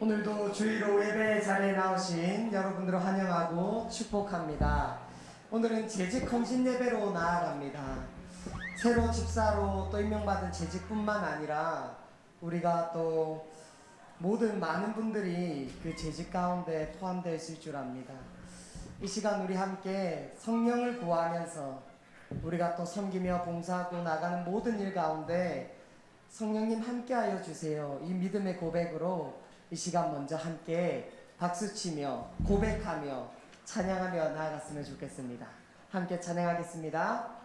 오늘도 주의로 예배 자리에 나오신 여러분들을 환영하고 축복합니다. 오늘은 재직 헌신 예배로 나아갑니다. 새로 집사로 또 임명받은 재직뿐만 아니라 우리가 또 모든 많은 분들이 그 재직 가운데 포함되어 있을 줄 압니다. 이 시간 우리 함께 성령을 구하면서 우리가 또 섬기며 봉사하고 나가는 모든 일 가운데 성령님 함께하여 주세요. 이 믿음의 고백으로 이 시간 먼저 함께 박수치며 고백하며 찬양하며 나아갔으면 좋겠습니다. 함께 찬양하겠습니다.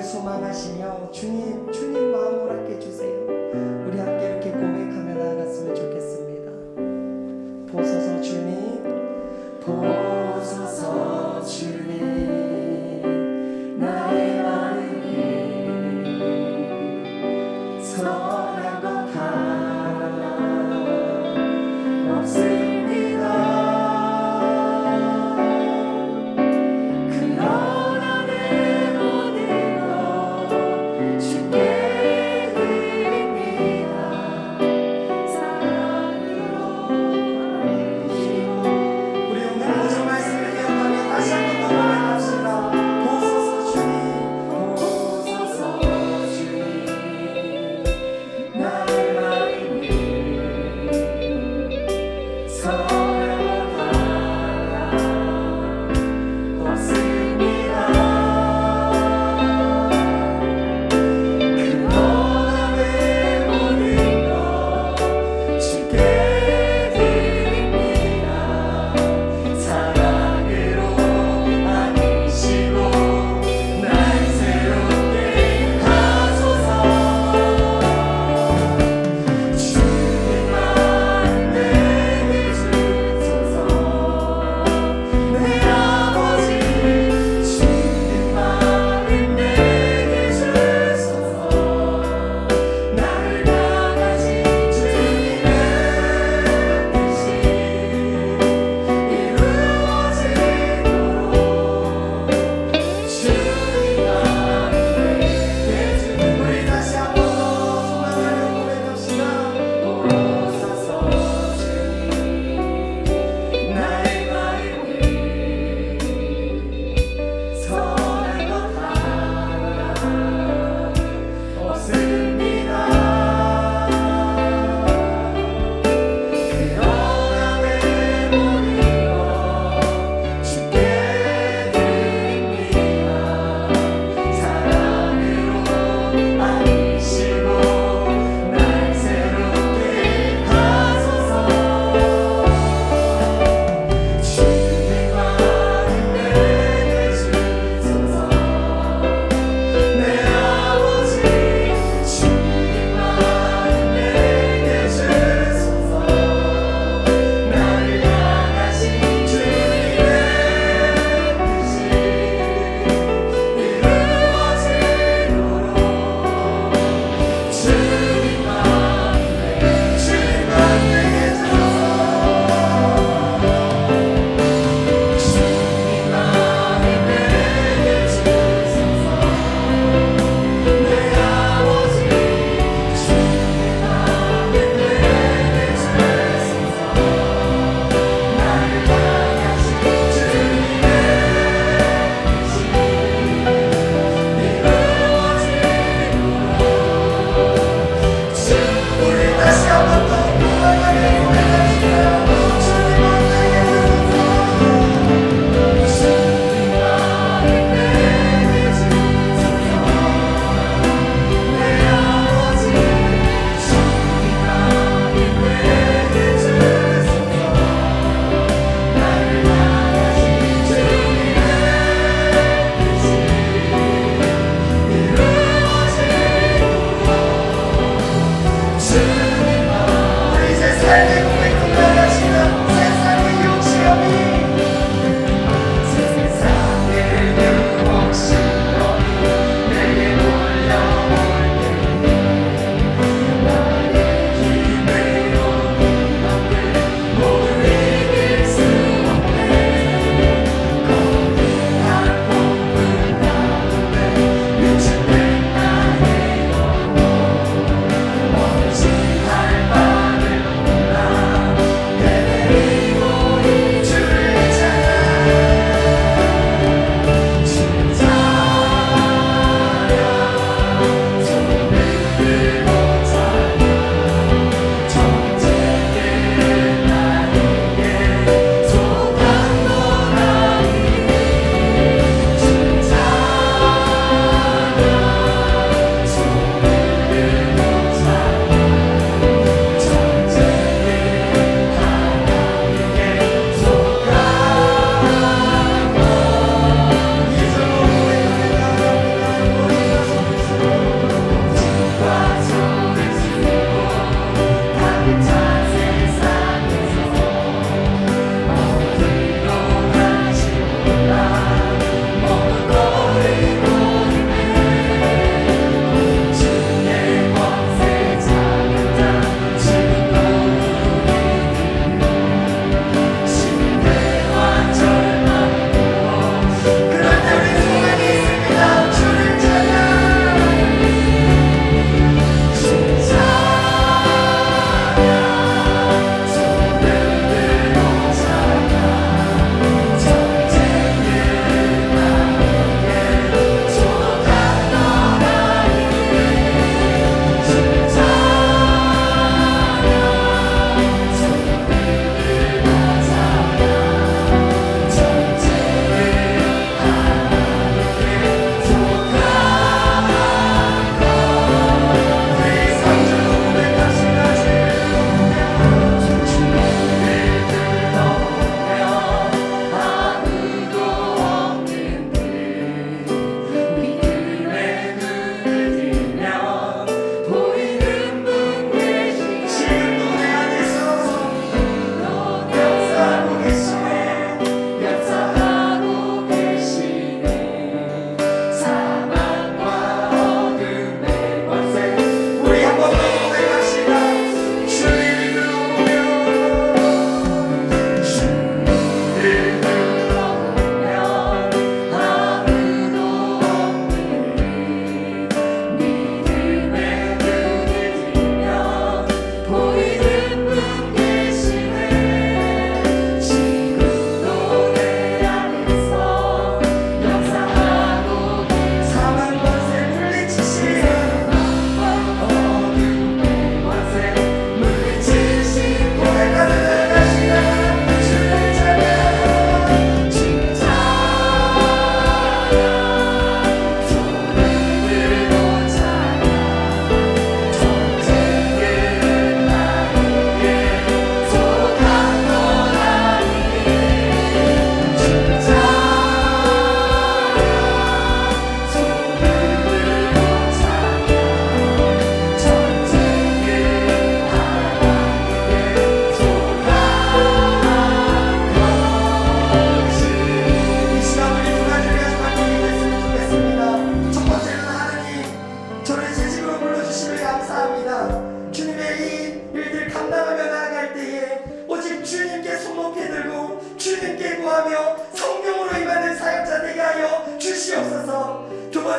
소망하시며 주님 마음 허락해 주세요. 우리 함께 이렇게 고백하며 나아갔으면 좋겠습니다. 보소서 주님, 보소서 주님, 나의 마음이 선한 것 하나 없습니다. 그러나 내 모든 것 주께 드립니다.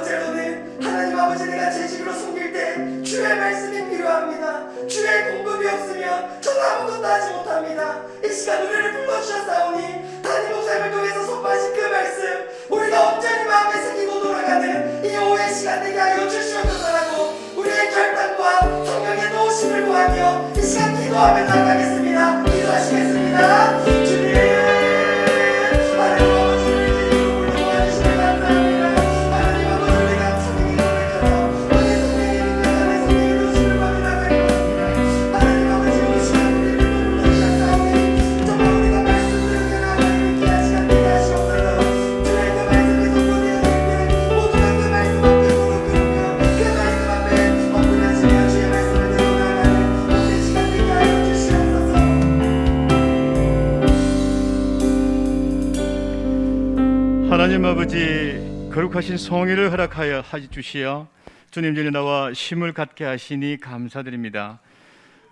번째로는 하나님 아버지 내가 재직으로 섬길 때 주의 말씀이 필요합니다. 주의 공급이 없으면 저는 아무것도 하지 못합니다. 이 시간 우리를 불러주셨사오니 담임 목사님을 통해서 선포하신 그 말씀 우리가 온전히 마음에 새기고 돌아가는 이 오후의 시간 되게 하여 주시옵소서라고 우리의 결단과 성령의 도우심을 구하며 이 시간 기도하며 나가겠습니다. 기도하시겠습니다. 주님 하나님 아버지를 이름으로 도와주시면 감사합니다. 하나님 아버지를 내가 성령의 노력해서 너의 성령의 능력 안에 성령의 도우심을 받아 나가려 합니다. 하나님 아버지 이 시간 우리를 불러주셨사오니 정말 우리가 말씀 들으며 나가는 귀한 시간 되게 하시옵소서. 주의 그 말씀이 선포되었을 때 모두가 그 말씀 앞에 무릎 꿇으며 그 말씀 앞에 엎드려지며 주의 말씀을 들어 나가는 모든 시간 되게 하여 주시옵소서. 하나님 아버지 거룩하신 성회를 허락하여 주시어 주님 전에 나와 쉼을 갖게 하시니 감사드립니다.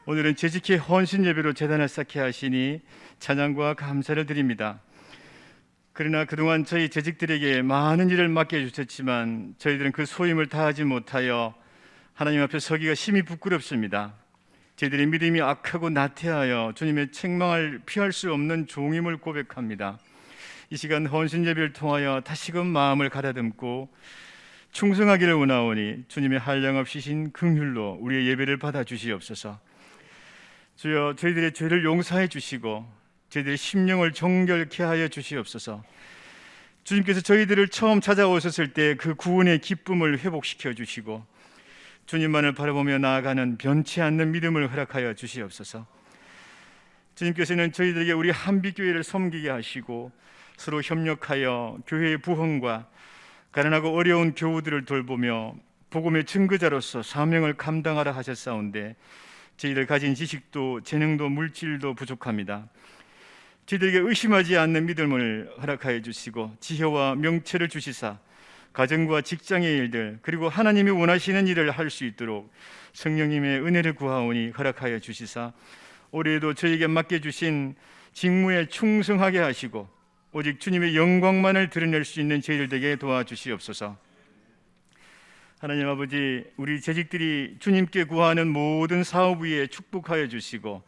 오늘은 재직히 헌신 예배로 제단을 쌓게 하시니 찬양과 감사를 드립니다. 그러나 그동안 저희 재직들에게 많은 일을 맡겨주셨지만 저희들은 그 소임을 다하지 못하여 하나님 앞에 서기가 심히 부끄럽습니다. 저희들의 믿음이 악하고 나태하여 주님의 책망을 피할 수 없는 종임을 고백합니다. 이 시간 헌신 예배를 통하여 다시금 마음을 가다듬고 충성하기를 원하오니 주님의 한량없이신 긍휼로 우리의 예배를 받아 주시옵소서. 주여 저희들의 죄를 용서해 주시고 저희들의 심령을 정결케 하여 주시옵소서. 주님께서 저희들을 처음 찾아오셨을 때 그 구원의 기쁨을 회복시켜 주시고 주님만을 바라보며 나아가는 변치 않는 믿음을 허락하여 주시옵소서. 주님께서는 저희들에게 우리 한빛교회를 섬기게 하시고 서로 협력하여 교회의 부흥과 가난하고 어려운 교우들을 돌보며 복음의 증거자로서 사명을 감당하라 하셨사온데 저희들 가진 지식도 재능도 물질도 부족합니다. 저희들에게 의심하지 않는 믿음을 허락하여 주시고 지혜와 명철을 주시사 가정과 직장의 일들 그리고 하나님이 원하시는 일을 할 수 있도록 성령님의 은혜를 구하오니 허락하여 주시사 올해에도 저에게 맡겨주신 직무에 충성하게 하시고 오직 주님의 영광만을 드러낼 수 있는 저희들 되게 도와주시옵소서. 하나님 아버지 우리 재직들이 주님께 구하는 모든 사업 위에 축복하여 주시고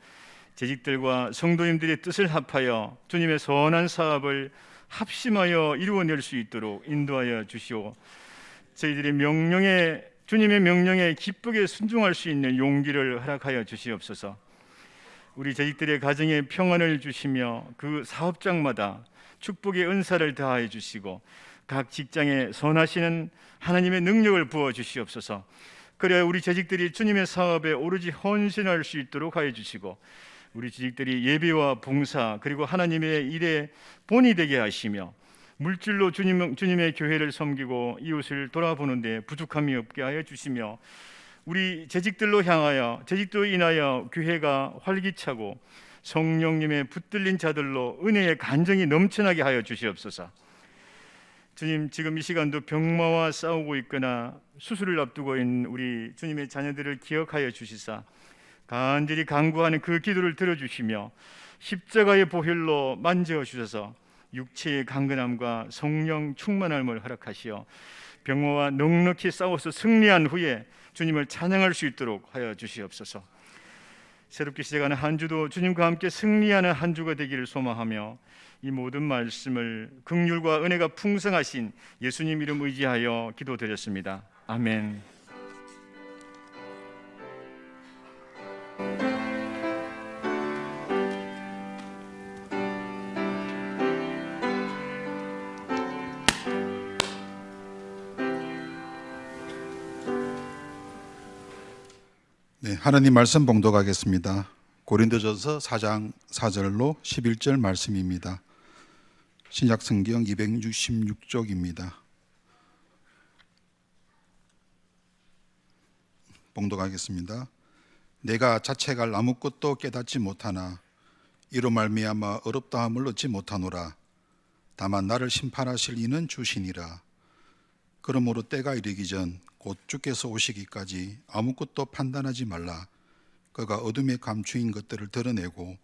재직들과 성도님들의 뜻을 합하여 주님의 선한 사업을 합심하여 이루어낼 수 있도록 인도하여 주시오. 저희들이 주님의 명령에 기쁘게 순종할 수 있는 용기를 허락하여 주시옵소서. 우리 재직들의 가정에 평안을 주시며 그 사업장마다 축복의 은사를 더하여 주시고 각 직장에 선하시는 하나님의 능력을 부어 주시옵소서. 그래야 우리 재직들이 주님의 사업에 오로지 헌신할 수 있도록 하여 주시고 우리 재직들이 예배와 봉사 그리고 하나님의 일에 본이 되게 하시며 물질로 주님의 교회를 섬기고 이웃을 돌아보는 데 부족함이 없게 하여 주시며 우리 재직들로 인하여 교회가 활기차고 성령님의 붙들린 자들로 은혜의 간정이 넘쳐나게 하여 주시옵소서. 주님 지금 이 시간도 병마와 싸우고 있거나 수술을 앞두고 있는 우리 주님의 자녀들을 기억하여 주시사 간절히 간구하는 그 기도를 들어주시며 십자가의 보혈로 만져주셔서 육체의 강건함과 성령 충만함을 허락하시어 병마와 넉넉히 싸워서 승리한 후에 주님을 찬양할 수 있도록 하여 주시옵소서. 새롭게 시작하는 한 주도 주님과 함께 승리하는 한 주가 되기를 소망하며 이 모든 말씀을 긍휼과 은혜가 풍성하신 예수님 이름 의지하여 기도드렸습니다. 아멘. 네, 하나님 말씀 봉독하겠습니다. 고린도전서 4장 4절로 11절 말씀입니다. 신약성경 266쪽입니다. 봉독하겠습니다. 내가 자책할 아무것도 깨닫지 못하나 이로 말미암아 어렵다함을 얻지 못하노라. 다만 나를 심판하실 이는 주시니라. 그러므로 때가 이르기 전 곧 주께서 오시기까지 아무것도 판단하지 말라. 그가 어둠에 감추인 것들을 드러내고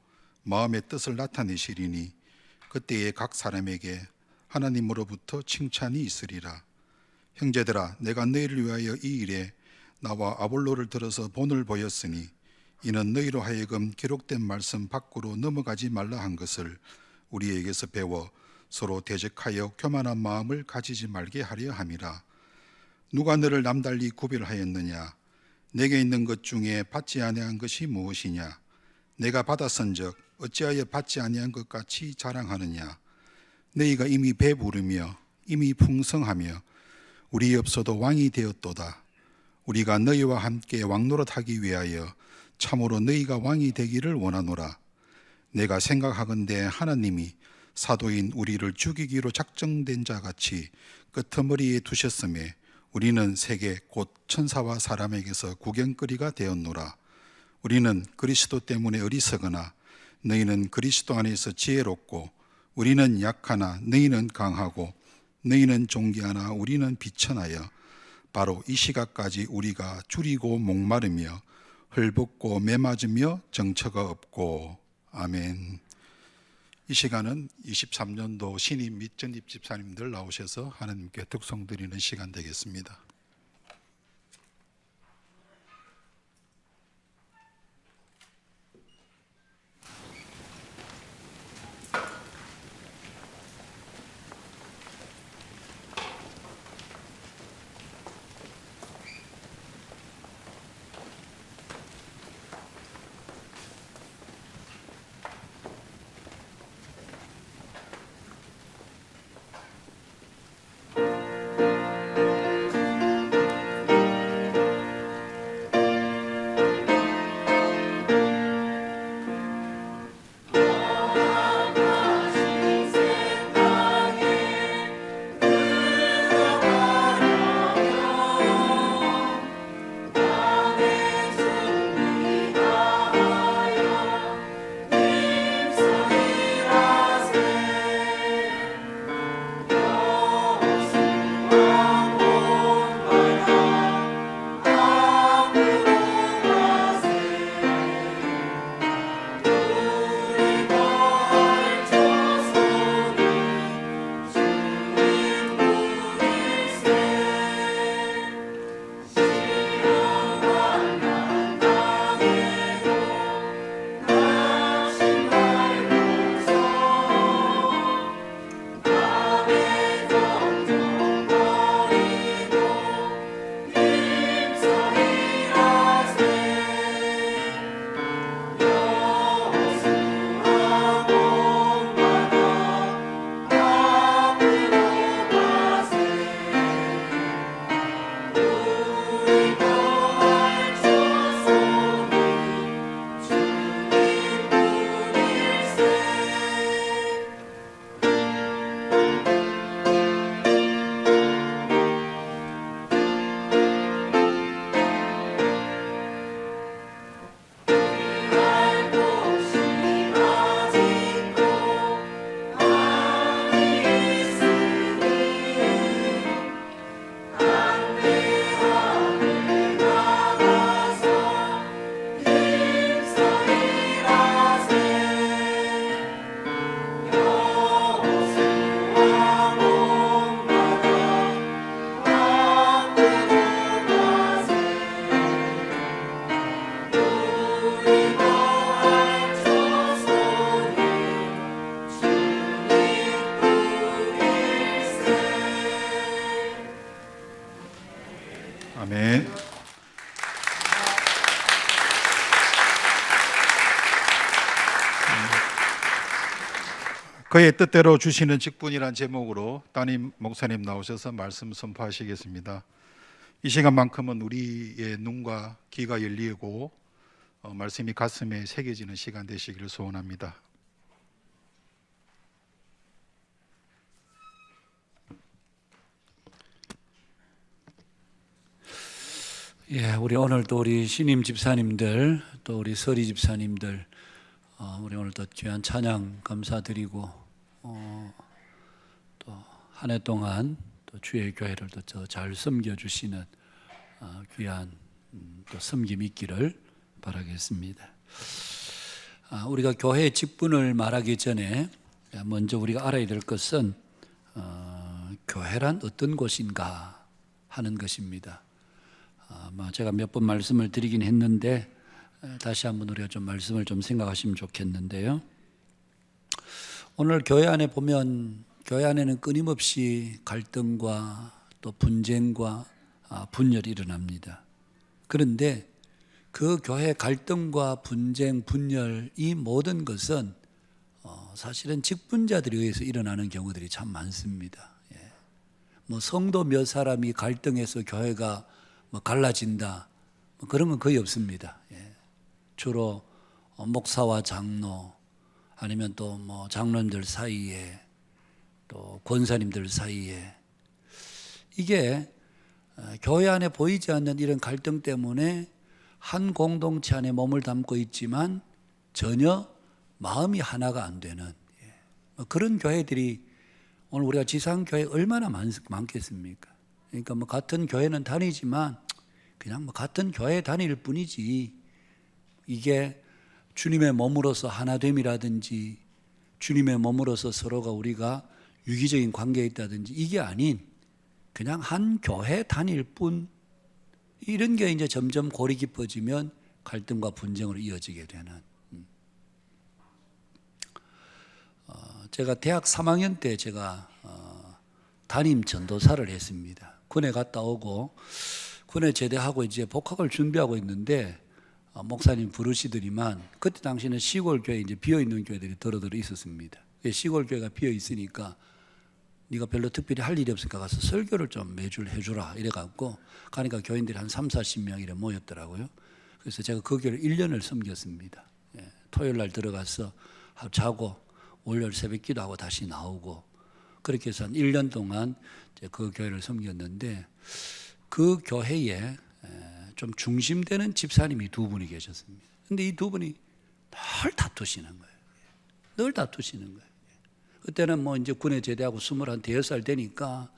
마음의 뜻을 나타내시리니 그때에 각 사람에게 하나님으로부터 칭찬이 있으리라. 형제들아, 내가 너희를 위하여 이 일에 나와 아볼로를 들어서 본을 보였으니 이는 너희로 하여금 기록된 말씀 밖으로 넘어가지 말라 한 것을 우리에게서 배워 서로 대적하여 교만한 마음을 가지지 말게 하려 함이라. 누가 너를 남달리 구별하였느냐? 내게 있는 것 중에 받지 아니한 것이 무엇이냐? 내가 받았은즉 어찌하여 받지 아니한 것 같이 자랑하느냐? 너희가 이미 배부르며 이미 풍성하며 우리 없어도 왕이 되었도다. 우리가 너희와 함께 왕노릇하기 위하여 참으로 너희가 왕이 되기를 원하노라. 내가 생각하건대 하나님이 사도인 우리를 죽이기로 작정된 자 같이 끄트머리에 두셨음에 우리는 세계 곧 천사와 사람에게서 구경거리가 되었노라. 우리는 그리스도 때문에 어리석으나 너희는 그리스도 안에서 지혜롭고, 우리는 약하나 너희는 강하고, 너희는 존귀하나 우리는 비천하여 바로 이 시각까지 우리가 줄이고 목마르며 헐벗고 매맞으며 정처가 없고. 아멘. 이 시간은 23년도 신임 및 전입 집사님들 나오셔서 하나님께 득송 드리는 시간 되겠습니다. 아멘. 그의 뜻대로 주시는 직분이란 제목으로 따님 목사님 나오셔서 말씀 선포하시겠습니다. 이 시간만큼은 우리의 눈과 귀가 열리고 말씀이 가슴에 새겨지는 시간 되시기를 소원합니다. 예, 우리 오늘도 우리 신임 집사님들, 또 우리 서리 집사님들, 우리 오늘도 귀한 찬양 감사드리고, 또 한 해 동안 또 주의 교회를 또 잘 섬겨주시는 귀한 또 섬김 있기를 바라겠습니다. 우리가 교회의 직분을 말하기 전에 먼저 우리가 알아야 될 것은 교회란 어떤 곳인가 하는 것입니다. 제가 몇 번 말씀을 드리긴 했는데 다시 한번 우리가 좀 말씀을 좀 생각하시면 좋겠는데요. 오늘 교회 안에 보면 교회 안에는 끊임없이 갈등과 또 분쟁과 분열이 일어납니다. 그런데 그 교회 갈등과 분쟁, 분열 이 모든 것은 사실은 직분자들에 의해서 일어나는 경우들이 참 많습니다. 뭐 성도 몇 사람이 갈등해서 교회가 뭐 갈라진다 그런 건 거의 없습니다. 주로 목사와 장로 아니면 또 뭐 장로님들 사이에 또 권사님들 사이에 이게 교회 안에 보이지 않는 이런 갈등 때문에 한 공동체 안에 몸을 담고 있지만 전혀 마음이 하나가 안 되는 그런 교회들이 오늘 우리가 지상교회 얼마나 많겠습니까? 그러니까 뭐 같은 교회는 다니지만 그냥 뭐 같은 교회에 다닐 뿐이지 이게 주님의 몸으로서 하나됨이라든지 주님의 몸으로서 서로가 우리가 유기적인 관계에 있다든지 이게 아닌 그냥 한 교회 다닐 뿐 이런 게 이제 점점 골이 깊어지면 갈등과 분쟁으로 이어지게 되는 제가 대학 3학년 때 제가 담임 전도사를 했습니다. 군에 갔다 오고 군에 제대하고 이제 복학을 준비하고 있는데 목사님 부르시더니만 그때 당시에는 시골 교회 이제 비어 있는 교회들이 더러더러 있었습니다. 시골 교회가 비어 있으니까 네가 별로 특별히 할 일이 없으니까 가서 설교를 좀 매주 해주라 이래갖고 가니까 교인들이 한 30-40명 이래 모였더라고요. 그래서 제가 그 교회를 1년을 섬겼습니다. 토요일 날 들어가서 자고 월요일 새벽 기도하고 다시 나오고 그렇게 해서 한 1년 동안 이제 그 교회를 섬겼는데 그 교회에 좀 중심되는 집사님이 두 분이 계셨습니다. 근데 이 두 분이 늘 다투시는 거예요. 늘 다투시는 거예요. 그때는 뭐 이제 군에 제대하고 21살 되니까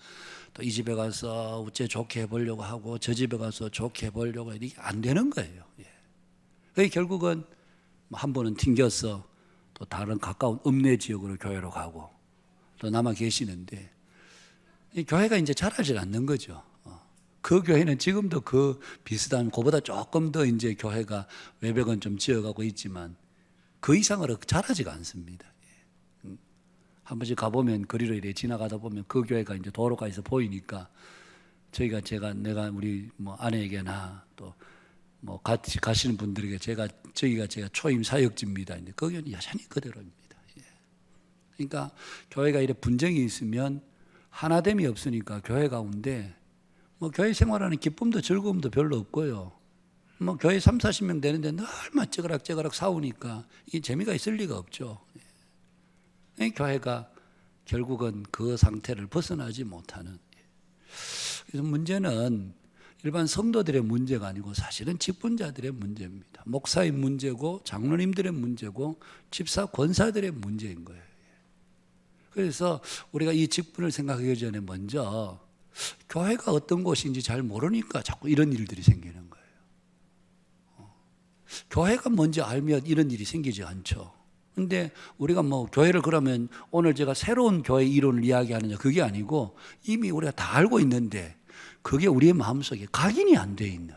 또 이 집에 가서 어째 좋게 해보려고 하고 저 집에 가서 좋게 해보려고 해도 이게 안 되는 거예요. 그래서 결국은 한 분은 튕겨서 또 다른 가까운 읍내 지역으로 교회로 가고 또 남아 계시는데 이 교회가 이제 자라질 않는 거죠. 그 교회는 지금도 그 비슷한 그보다 조금 더 이제 교회가 외벽은 좀 지어가고 있지만 그 이상으로 자라지가 않습니다. 한 번씩 가보면 거리로 이렇게 지나가다 보면 그 교회가 이제 도로가에서 보이니까 내가 우리 뭐 아내에게나 또 뭐 같이 가시는 분들에게 저희가 초임 사역지입니다. 근데 거기는 여전히 그대로입니다. 그러니까 교회가 이렇게 분쟁이 있으면 하나됨이 없으니까 교회 가운데 뭐 교회 생활하는 기쁨도 즐거움도 별로 없고요. 뭐 교회 30-40명 되는데 얼마 찌그락찌그락 싸우니까 이 재미가 있을 리가 없죠. 교회가 결국은 그 상태를 벗어나지 못하는. 그래서 문제는 일반 성도들의 문제가 아니고 사실은 직분자들의 문제입니다. 목사의 문제고 장로님들의 문제고 집사 권사들의 문제인 거예요. 그래서 우리가 이 직분을 생각하기 전에 먼저 교회가 어떤 곳인지 잘 모르니까 자꾸 이런 일들이 생기는 거예요. 교회가 뭔지 알면 이런 일이 생기지 않죠. 근데 우리가 뭐 교회를 그러면 오늘 제가 새로운 교회 이론을 이야기하느냐 그게 아니고 이미 우리가 다 알고 있는데 그게 우리의 마음속에 각인이 안 돼 있는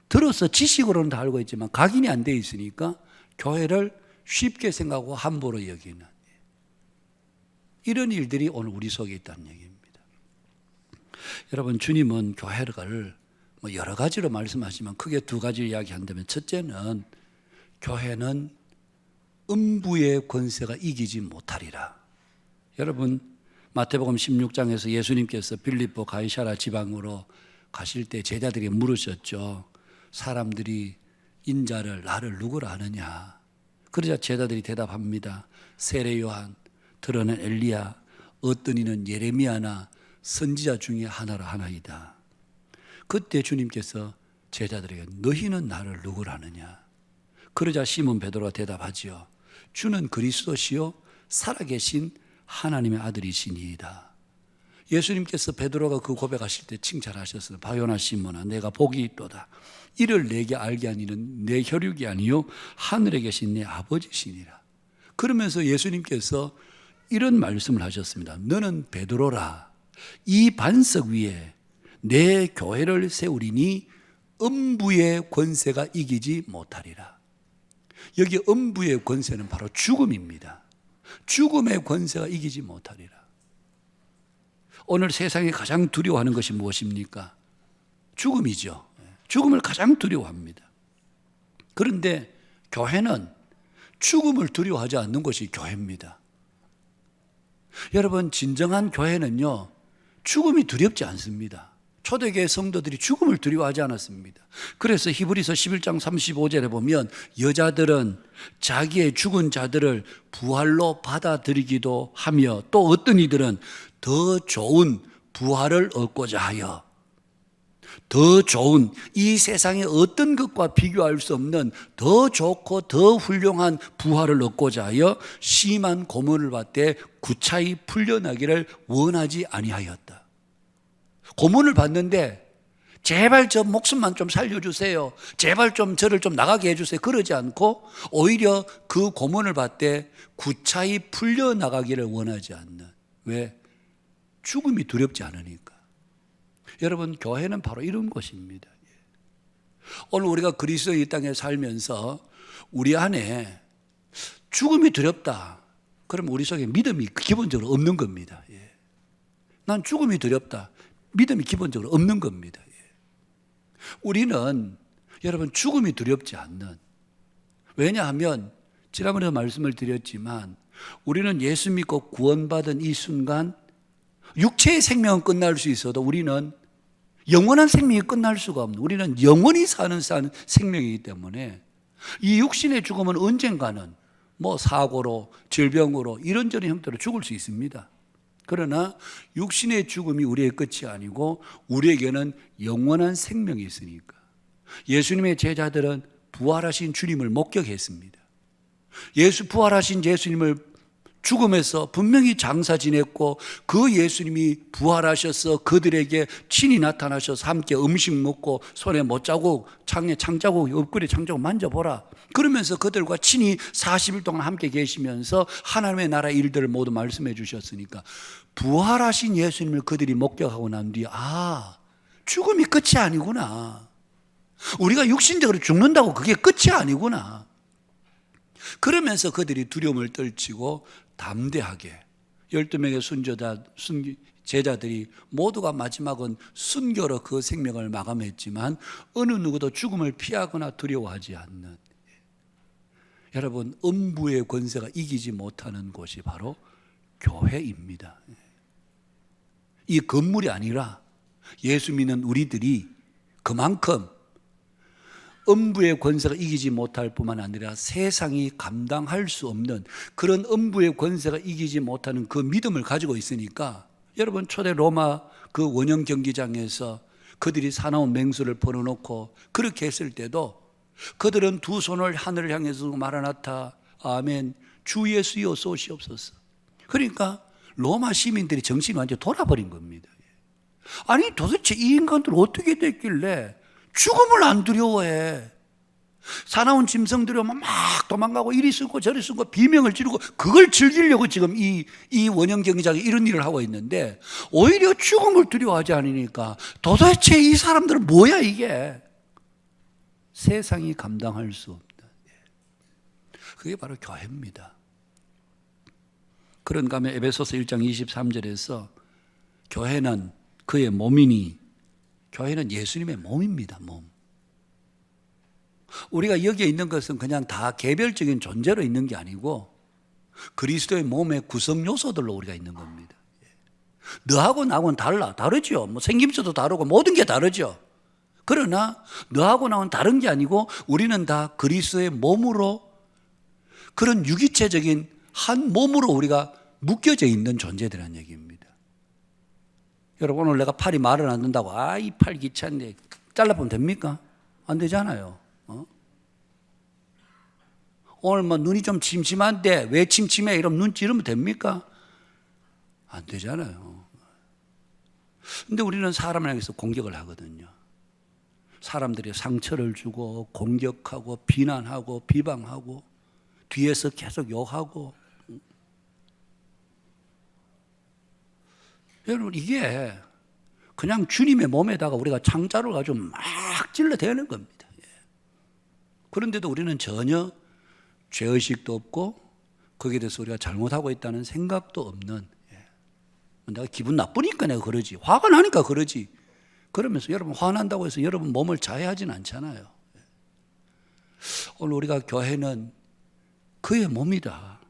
들어서 지식으로는 다 알고 있지만 각인이 안 돼 있으니까 교회를 쉽게 생각하고 함부로 여기는 이런 일들이 오늘 우리 속에 있다는 얘기입니다. 여러분 주님은 교회를 뭐 여러 가지로 말씀하시지만 크게 두 가지 이야기한다면 첫째는 교회는 음부의 권세가 이기지 못하리라. 여러분 마태복음 16장에서 예수님께서 빌립보 가이사라 지방으로 가실 때 제자들이 물으셨죠. 사람들이 인자를 나를 누구라 하느냐. 그러자 제자들이 대답합니다. 세례 요한, 들어는 엘리야, 어떤 이는 예레미야나 선지자 중에 하나라 하나이다. 그때 주님께서 제자들에게 너희는 나를 누구라 하느냐. 그러자 시몬 베드로가 대답하지요. 주는 그리스도시요 살아계신 하나님의 아들이시니이다. 예수님께서 베드로가 그 고백하실 때 칭찬하셨어요. 바요나 시몬아 내가 복이 있도다. 이를 내게 알게 하니는 내 혈육이 아니요 하늘에 계신 내 아버지시니라. 그러면서 예수님께서 이런 말씀을 하셨습니다. 너는 베드로라. 이 반석 위에 내 교회를 세우리니 음부의 권세가 이기지 못하리라. 여기 음부의 권세는 바로 죽음입니다. 죽음의 권세가 이기지 못하리라. 오늘 세상이 가장 두려워하는 것이 무엇입니까? 죽음이죠. 죽음을 가장 두려워합니다. 그런데 교회는 죽음을 두려워하지 않는 것이 교회입니다. 여러분, 진정한 교회는요, 죽음이 두렵지 않습니다. 초대교회 성도들이 죽음을 두려워하지 않았습니다. 그래서 히브리서 11장 35절에 보면 여자들은 자기의 죽은 자들을 부활로 받아들이기도 하며 또 어떤 이들은 더 좋은 부활을 얻고자 하여 더 좋은 이 세상의 어떤 것과 비교할 수 없는 더 좋고 더 훌륭한 부활을 얻고자 하여 심한 고문을 받되 구차히 풀려나기를 원하지 아니하였다. 고문을 받는데 제발 저 목숨만 좀 살려주세요. 제발 좀 저를 좀 나가게 해주세요. 그러지 않고 오히려 그 고문을 받되 구차히 풀려나가기를 원하지 않는. 왜? 죽음이 두렵지 않으니까. 여러분, 교회는 바로 이런 것입니다. 오늘 우리가 그리스도의 이 땅에 살면서 우리 안에 죽음이 두렵다. 그럼 우리 속에 믿음이 기본적으로 없는 겁니다. 난 죽음이 두렵다. 믿음이 기본적으로 없는 겁니다. 우리는 여러분 죽음이 두렵지 않는, 왜냐하면 지난번에 말씀을 드렸지만 우리는 예수 믿고 구원받은 이 순간 육체의 생명은 끝날 수 있어도 우리는 영원한 생명이 끝날 수가 없는, 우리는 영원히 사는 생명이기 때문에 이 육신의 죽음은 언젠가는 뭐 사고로 질병으로 이런저런 형태로 죽을 수 있습니다. 그러나 육신의 죽음이 우리의 끝이 아니고 우리에게는 영원한 생명이 있으니까. 예수님의 제자들은 부활하신 주님을 목격했습니다. 부활하신 예수님을 죽음에서 분명히 장사 지냈고 그 예수님이 부활하셔서 그들에게 친히 나타나셔서 함께 음식 먹고 손에 못자국, 창에 창자국, 옆구리에 창자국 만져보라. 그러면서 그들과 친히 40일 동안 함께 계시면서 하나님의 나라 일들을 모두 말씀해 주셨으니까 부활하신 예수님을 그들이 목격하고 난 뒤에 죽음이 끝이 아니구나. 우리가 육신적으로 죽는다고 그게 끝이 아니구나. 그러면서 그들이 두려움을 떨치고 담대하게 12명의 제자들이 모두가 마지막은 순교로 그 생명을 마감했지만 어느 누구도 죽음을 피하거나 두려워하지 않는, 여러분, 음부의 권세가 이기지 못하는 곳이 바로 교회입니다. 이 건물이 아니라 예수 믿는 우리들이 그만큼 음부의 권세가 이기지 못할 뿐만 아니라 세상이 감당할 수 없는 그런 음부의 권세가 이기지 못하는 그 믿음을 가지고 있으니까, 여러분, 초대 로마 그 원형 경기장에서 그들이 사나운 맹수를 벌어놓고 그렇게 했을 때도 그들은 두 손을 하늘을 향해서 마라나타 아멘 주 예수여 쏘시옵소서. 그러니까 로마 시민들이 정신이 완전히 돌아버린 겁니다. 아니 도대체 이 인간들 어떻게 됐길래 죽음을 안 두려워해. 사나운 짐승들이 오면 막 도망가고 이리 쓰고 저리 쓰고 비명을 지르고 그걸 즐기려고 지금 이 원형 경기장에 이런 일을 하고 있는데 오히려 죽음을 두려워하지 않으니까 도대체 이 사람들은 뭐야 이게. 세상이 감당할 수 없다. 그게 바로 교회입니다. 그런가 하면 에베소서 1장 23절에서 교회는 그의 몸이니, 교회는 예수님의 몸입니다. 몸. 우리가 여기에 있는 것은 그냥 다 개별적인 존재로 있는 게 아니고 그리스도의 몸의 구성 요소들로 우리가 있는 겁니다. 너하고 나하고는 다르죠. 뭐 생김새도 다르고 모든 게 다르죠. 그러나 너하고 나하고는 다른 게 아니고 우리는 다 그리스도의 몸으로, 그런 유기체적인 한 몸으로 우리가 묶여져 있는 존재들이라는 얘기입니다. 여러분, 오늘 내가 팔이 말을 안 듣는다고 이 팔 귀찮네 잘라보면 됩니까? 안 되잖아요. 오늘 뭐 눈이 좀 침침한데 왜 침침해? 이러면 눈 찌르면 됩니까? 안 되잖아요. 근데 우리는 사람을 향해서 공격을 하거든요. 사람들이 상처를 주고 공격하고 비난하고 비방하고 뒤에서 계속 욕하고. 여러분, 이게 그냥 주님의 몸에다가 우리가 창자를 가지고 막 찔러대는 겁니다. 그런데도 우리는 전혀 죄의식도 없고 거기에 대해서 우리가 잘못하고 있다는 생각도 없는, 내가 기분 나쁘니까 내가 그러지, 화가 나니까 그러지, 그러면서 여러분 화난다고 해서 여러분 몸을 자해하진 않잖아요. 오늘 우리가 교회는 그의 몸이다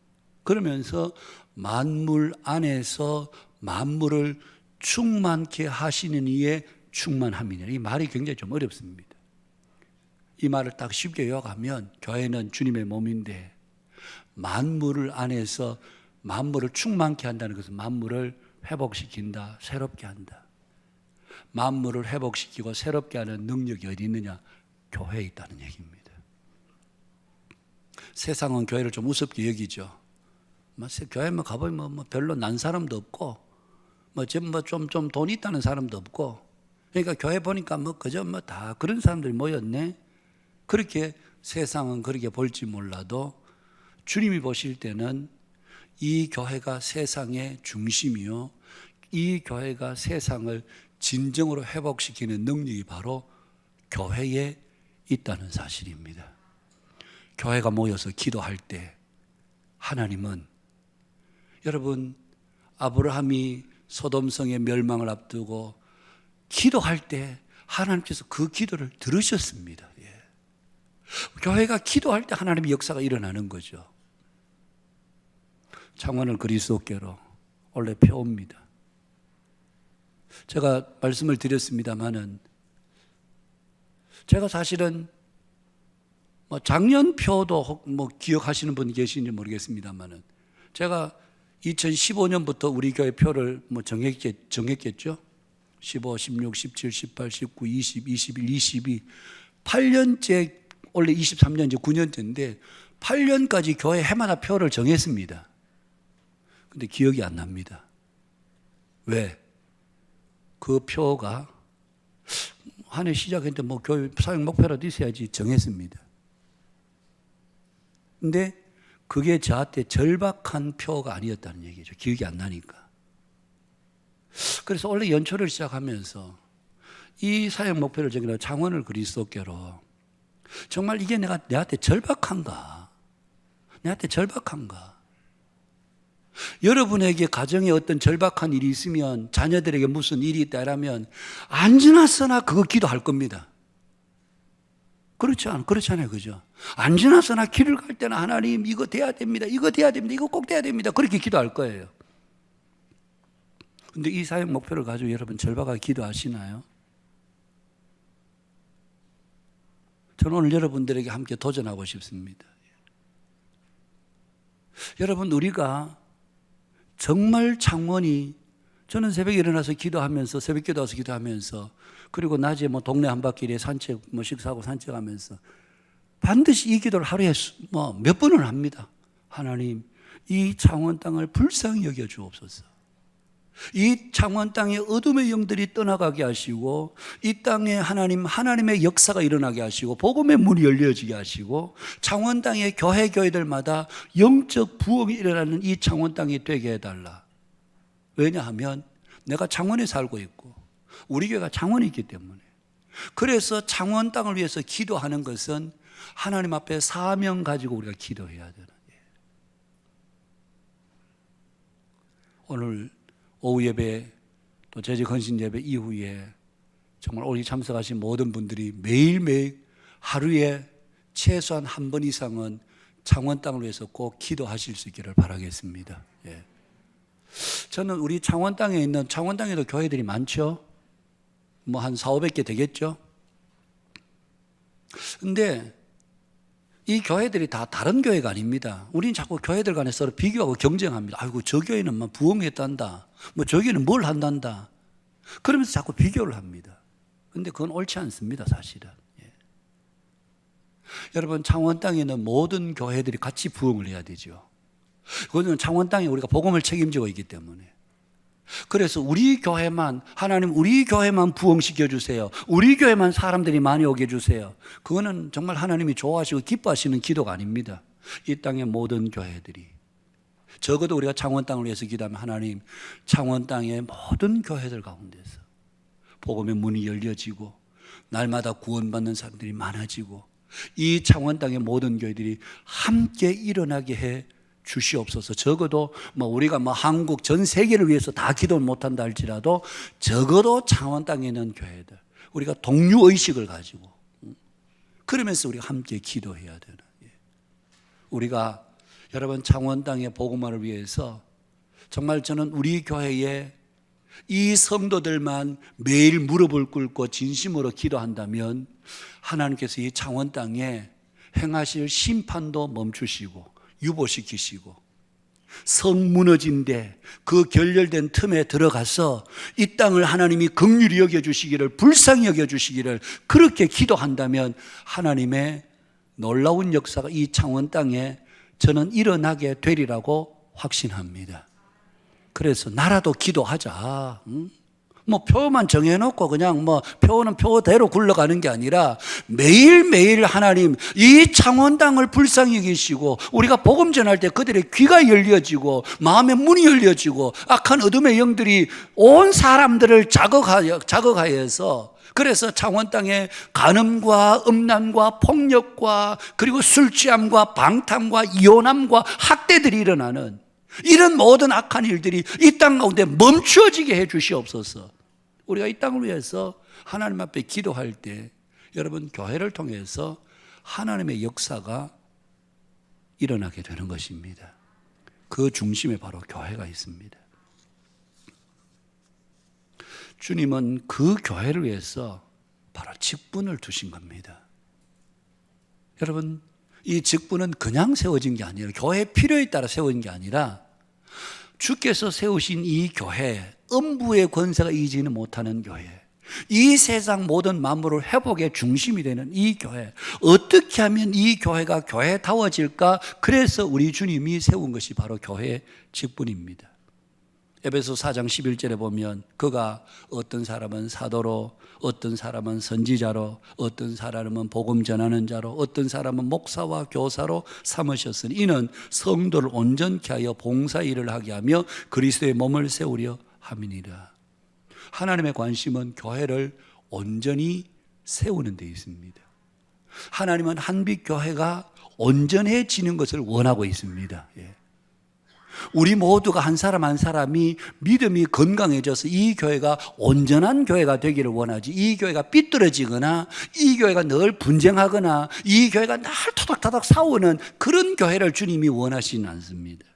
그러면서 만물 안에서 만물을 충만케 하시는 이의 충만함이냐, 이 말이 굉장히 좀 어렵습니다. 이 말을 딱 쉽게 요약하면 교회는 주님의 몸인데 만물을 안에서 만물을 충만케 한다는 것은 만물을 회복시킨다, 새롭게 한다. 만물을 회복시키고 새롭게 하는 능력이 어디 있느냐? 교회에 있다는 얘기입니다. 세상은 교회를 좀 우습게 여기죠. 교회만 가보면 뭐 별로 난 사람도 없고, 좀 돈 있다는 사람도 없고, 그러니까 교회 보니까 그저 다 그런 사람들이 모였네. 그렇게 세상은 그렇게 볼지 몰라도 주님이 보실 때는 이 교회가 세상의 중심이요, 이 교회가 세상을 진정으로 회복시키는 능력이 바로 교회에 있다는 사실입니다. 교회가 모여서 기도할 때 하나님은, 여러분 아브라함이 소돔성의 멸망을 앞두고 기도할 때 하나님께서 그 기도를 들으셨습니다. 교회가 기도할 때 하나님의 역사가 일어나는 거죠. 창원을 그리스도께로 원래 펴옵니다. 제가 말씀을 드렸습니다마는 제가 사실은 작년 표도 기억하시는 분이 계신지 모르겠습니다만은 제가 2015년부터 우리 교회 표를 정했겠죠. 15, 16, 17, 18, 19, 20, 21, 22 8년째, 원래 23년 이제 9년째인데 8년까지 교회 해마다 표를 정했습니다. 근데 기억이 안 납니다. 왜? 그 표가 한 해 시작했는데 교회 사역 목표라도 있어야지 정했습니다. 근데 그게 저한테 절박한 표가 아니었다는 얘기죠. 기억이 안 나니까. 그래서 원래 연초를 시작하면서 이 사역 목표를 정해서 창원을 그리스도께로, 정말 이게 내한테 절박한가? 내한테 절박한가? 여러분에게 가정에 어떤 절박한 일이 있으면, 자녀들에게 무슨 일이 있다라면 안 지났으나 그거 기도할 겁니다. 그렇잖아요. 그죠? 안 지났으나 길을 갈 때는 하나님 이거 돼야 됩니다. 이거 돼야 됩니다. 이거 꼭 돼야 됩니다. 그렇게 기도할 거예요. 근데 이 사역 목표를 가지고 여러분 절박하게 기도하시나요? 저는 오늘 여러분들에게 함께 도전하고 싶습니다. 여러분, 우리가 정말 창원이, 저는 새벽에 일어나서 기도하면서, 새벽 기도 와서 기도하면서, 그리고 낮에 동네 한바퀴에 산책, 식사하고 산책하면서 반드시 이 기도를 하루에 몇 번을 합니다. 하나님, 이 창원 땅을 불쌍히 여겨 주옵소서. 이 창원 땅에 어둠의 영들이 떠나가게 하시고, 이 땅에 하나님의 역사가 일어나게 하시고, 복음의 문이 열려지게 하시고, 창원 땅의 교회들마다 영적 부흥이 일어나는 이 창원 땅이 되게 해달라. 왜냐하면 내가 창원에 살고 있고 우리 교회가 창원에 있기 때문에. 그래서 창원 땅을 위해서 기도하는 것은 하나님 앞에 사명 가지고 우리가 기도해야 되는 거예요. 오늘 오후 예배 또 재직 헌신 예배 이후에 정말 오늘 참석하신 모든 분들이 매일매일 하루에 최소한 한 번 이상은 창원 땅을 위해서 꼭 기도하실 수 있기를 바라겠습니다. 저는 우리 창원 땅에도 교회들이 많죠. 한 400-500개 되겠죠. 근데 이 교회들이 다 다른 교회가 아닙니다. 우리는 자꾸 교회들 간에 서로 비교하고 경쟁합니다. 아이고, 저 교회는 부흥했단다. 저 교회는 뭘 한단다. 그러면서 자꾸 비교를 합니다. 근데 그건 옳지 않습니다, 사실은. 여러분, 창원 땅에 있는 모든 교회들이 같이 부흥을 해야 되죠. 그거는 창원 땅에 우리가 복음을 책임지고 있기 때문에. 그래서 우리 교회만, 하나님 우리 교회만 부흥시켜 주세요. 우리 교회만 사람들이 많이 오게 해주세요. 그거는 정말 하나님이 좋아하시고 기뻐하시는 기도가 아닙니다. 이 땅의 모든 교회들이, 적어도 우리가 창원 땅을 위해서 기도하면 하나님 창원 땅의 모든 교회들 가운데서 복음의 문이 열려지고 날마다 구원받는 사람들이 많아지고 이 창원 땅의 모든 교회들이 함께 일어나게 해 주시옵소서. 적어도 우리가 한국 전 세계를 위해서 다 기도를 못한다 할지라도 적어도 창원 땅에 있는 교회들 우리가 동료의식을 가지고 그러면서 우리가 함께 기도해야 되는, 우리가 여러분 창원 땅의 복음화를 위해서 정말 저는 우리 교회에 이 성도들만 매일 무릎을 꿇고 진심으로 기도한다면 하나님께서 이 창원 땅에 행하실 심판도 멈추시고 유보시키시고 성 무너진 데 그 결렬된 틈에 들어가서 이 땅을 하나님이 긍휼히 여겨주시기를, 불쌍히 여겨주시기를 그렇게 기도한다면 하나님의 놀라운 역사가 이 창원 땅에 저는 일어나게 되리라고 확신합니다. 그래서 나라도 기도하자. 표만 정해놓고 그냥 표는 표대로 굴러가는 게 아니라 매일매일 하나님 이 창원 땅을 불쌍히 여기시고 우리가 복음 전할 때 그들의 귀가 열려지고 마음의 문이 열려지고 악한 어둠의 영들이 온 사람들을 자극하여서 그래서 창원 땅에 간음과 음란과 폭력과 그리고 술 취함과 방탕과 이혼함과 학대들이 일어나는 이런 모든 악한 일들이 이 땅 가운데 멈추어지게 해 주시옵소서. 우리가 이 땅을 위해서 하나님 앞에 기도할 때 여러분 교회를 통해서 하나님의 역사가 일어나게 되는 것입니다. 그 중심에 바로 교회가 있습니다. 주님은 그 교회를 위해서 바로 직분을 두신 겁니다. 여러분 이 직분은 그냥 세워진 게 아니라 교회의 필요에 따라 세워진 게 아니라 주께서 세우신 이 교회, 음부의 권세가 이기지는 못하는 교회, 이 세상 모든 만물을 회복의 중심이 되는 이 교회, 어떻게 하면 이 교회가 교회다워질까? 그래서 우리 주님이 세운 것이 바로 교회의 직분입니다. 에베소 4장 11절에 보면 그가 어떤 사람은 사도로, 어떤 사람은 선지자로, 어떤 사람은 복음 전하는 자로, 어떤 사람은 목사와 교사로 삼으셨으니 이는 성도를 온전케 하여 봉사일을 하게 하며 그리스도의 몸을 세우려 함이니라. 하나님의 관심은 교회를 온전히 세우는 데 있습니다. 하나님은 한빛교회가 온전해지는 것을 원하고 있습니다. 우리 모두가 한 사람 한 사람이 믿음이 건강해져서 이 교회가 온전한 교회가 되기를 원하지, 이 교회가 삐뚤어지거나 이 교회가 늘 분쟁하거나 이 교회가 늘 토닥토닥 싸우는 그런 교회를 주님이 원하시는 않습니다.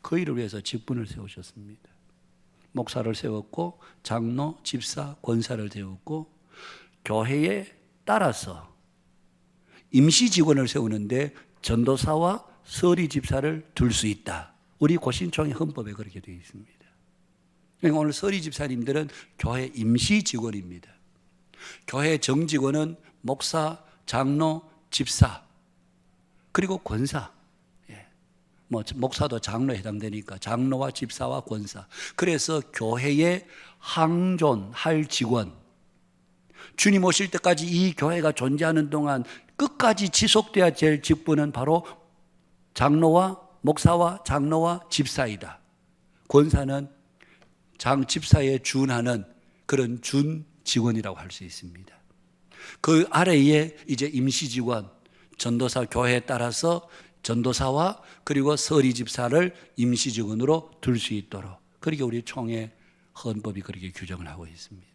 그 일을 위해서 직분을 세우셨습니다. 목사를 세웠고 장로, 집사, 권사를 세웠고 교회에 따라서 임시 직원을 세우는데 전도사와 서리 집사를 둘 수 있다. 우리 고신총회 헌법에 그렇게 되어 있습니다. 그러니까 오늘 서리 집사님들은 교회 임시 직원입니다. 교회 정직원은 목사, 장로, 집사, 그리고 권사. 목사도 장로에 해당되니까 장로와 집사와 권사. 그래서 교회에 항존할 직원, 주님 오실 때까지 이 교회가 존재하는 동안 끝까지 지속돼야 될 직분은 바로 장로와 목사와 장로와 집사이다. 권사는 집사에 준하는 그런 준 직원이라고 할 수 있습니다. 그 아래에 이제 임시 직원, 전도사, 교회에 따라서 전도사와 그리고 서리 집사를 임시 직원으로 둘 수 있도록, 그렇게 우리 총회 헌법이 그렇게 규정을 하고 있습니다.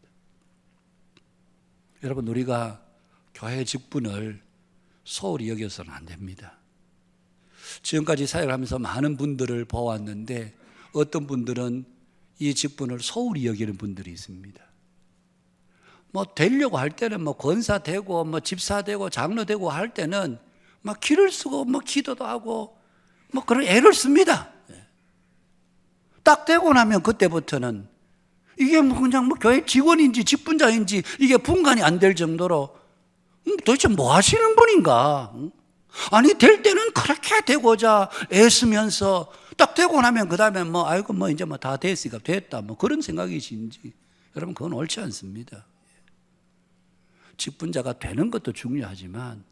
여러분, 우리가 교회 직분을 소홀히 여겨서는 안 됩니다. 지금까지 사역을 하면서 많은 분들을 보았는데 어떤 분들은 이 직분을 소홀히 여기는 분들이 있습니다. 되려고 할 때는 권사 되고 집사 되고 장로 되고 할 때는 기를 쓰고 기도도 하고 그런 애를 씁니다. 딱 되고 나면 그때부터는 이게 그냥 교회 직원인지 직분자인지 이게 분간이 안 될 정도로 도대체 뭐 하시는 분인가? 아니, 될 때는 그렇게 되고자 애쓰면서 딱 되고 나면 그 다음에 아이고 이제 다 됐으니까 됐다 그런 생각이신지, 여러분, 그건 옳지 않습니다. 직분자가 되는 것도 중요하지만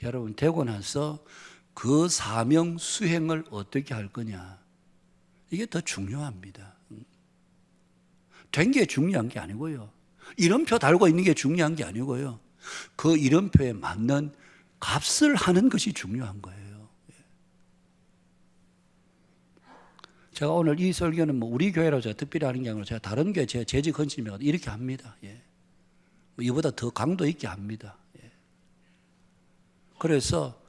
여러분, 되고 나서 그 사명 수행을 어떻게 할 거냐, 이게 더 중요합니다. 된 게 중요한 게 아니고요. 이름표 달고 있는 게 중요한 게 아니고요. 그 이름표에 맞는 값을 하는 것이 중요한 거예요. 제가 오늘 이 설교는 뭐 우리 교회라고 제가 특별히 하는 게 아니라 제가 다른 교회 제 재직 헌신이면 이렇게 합니다. 뭐 이보다 더 강도 있게 합니다. 그래서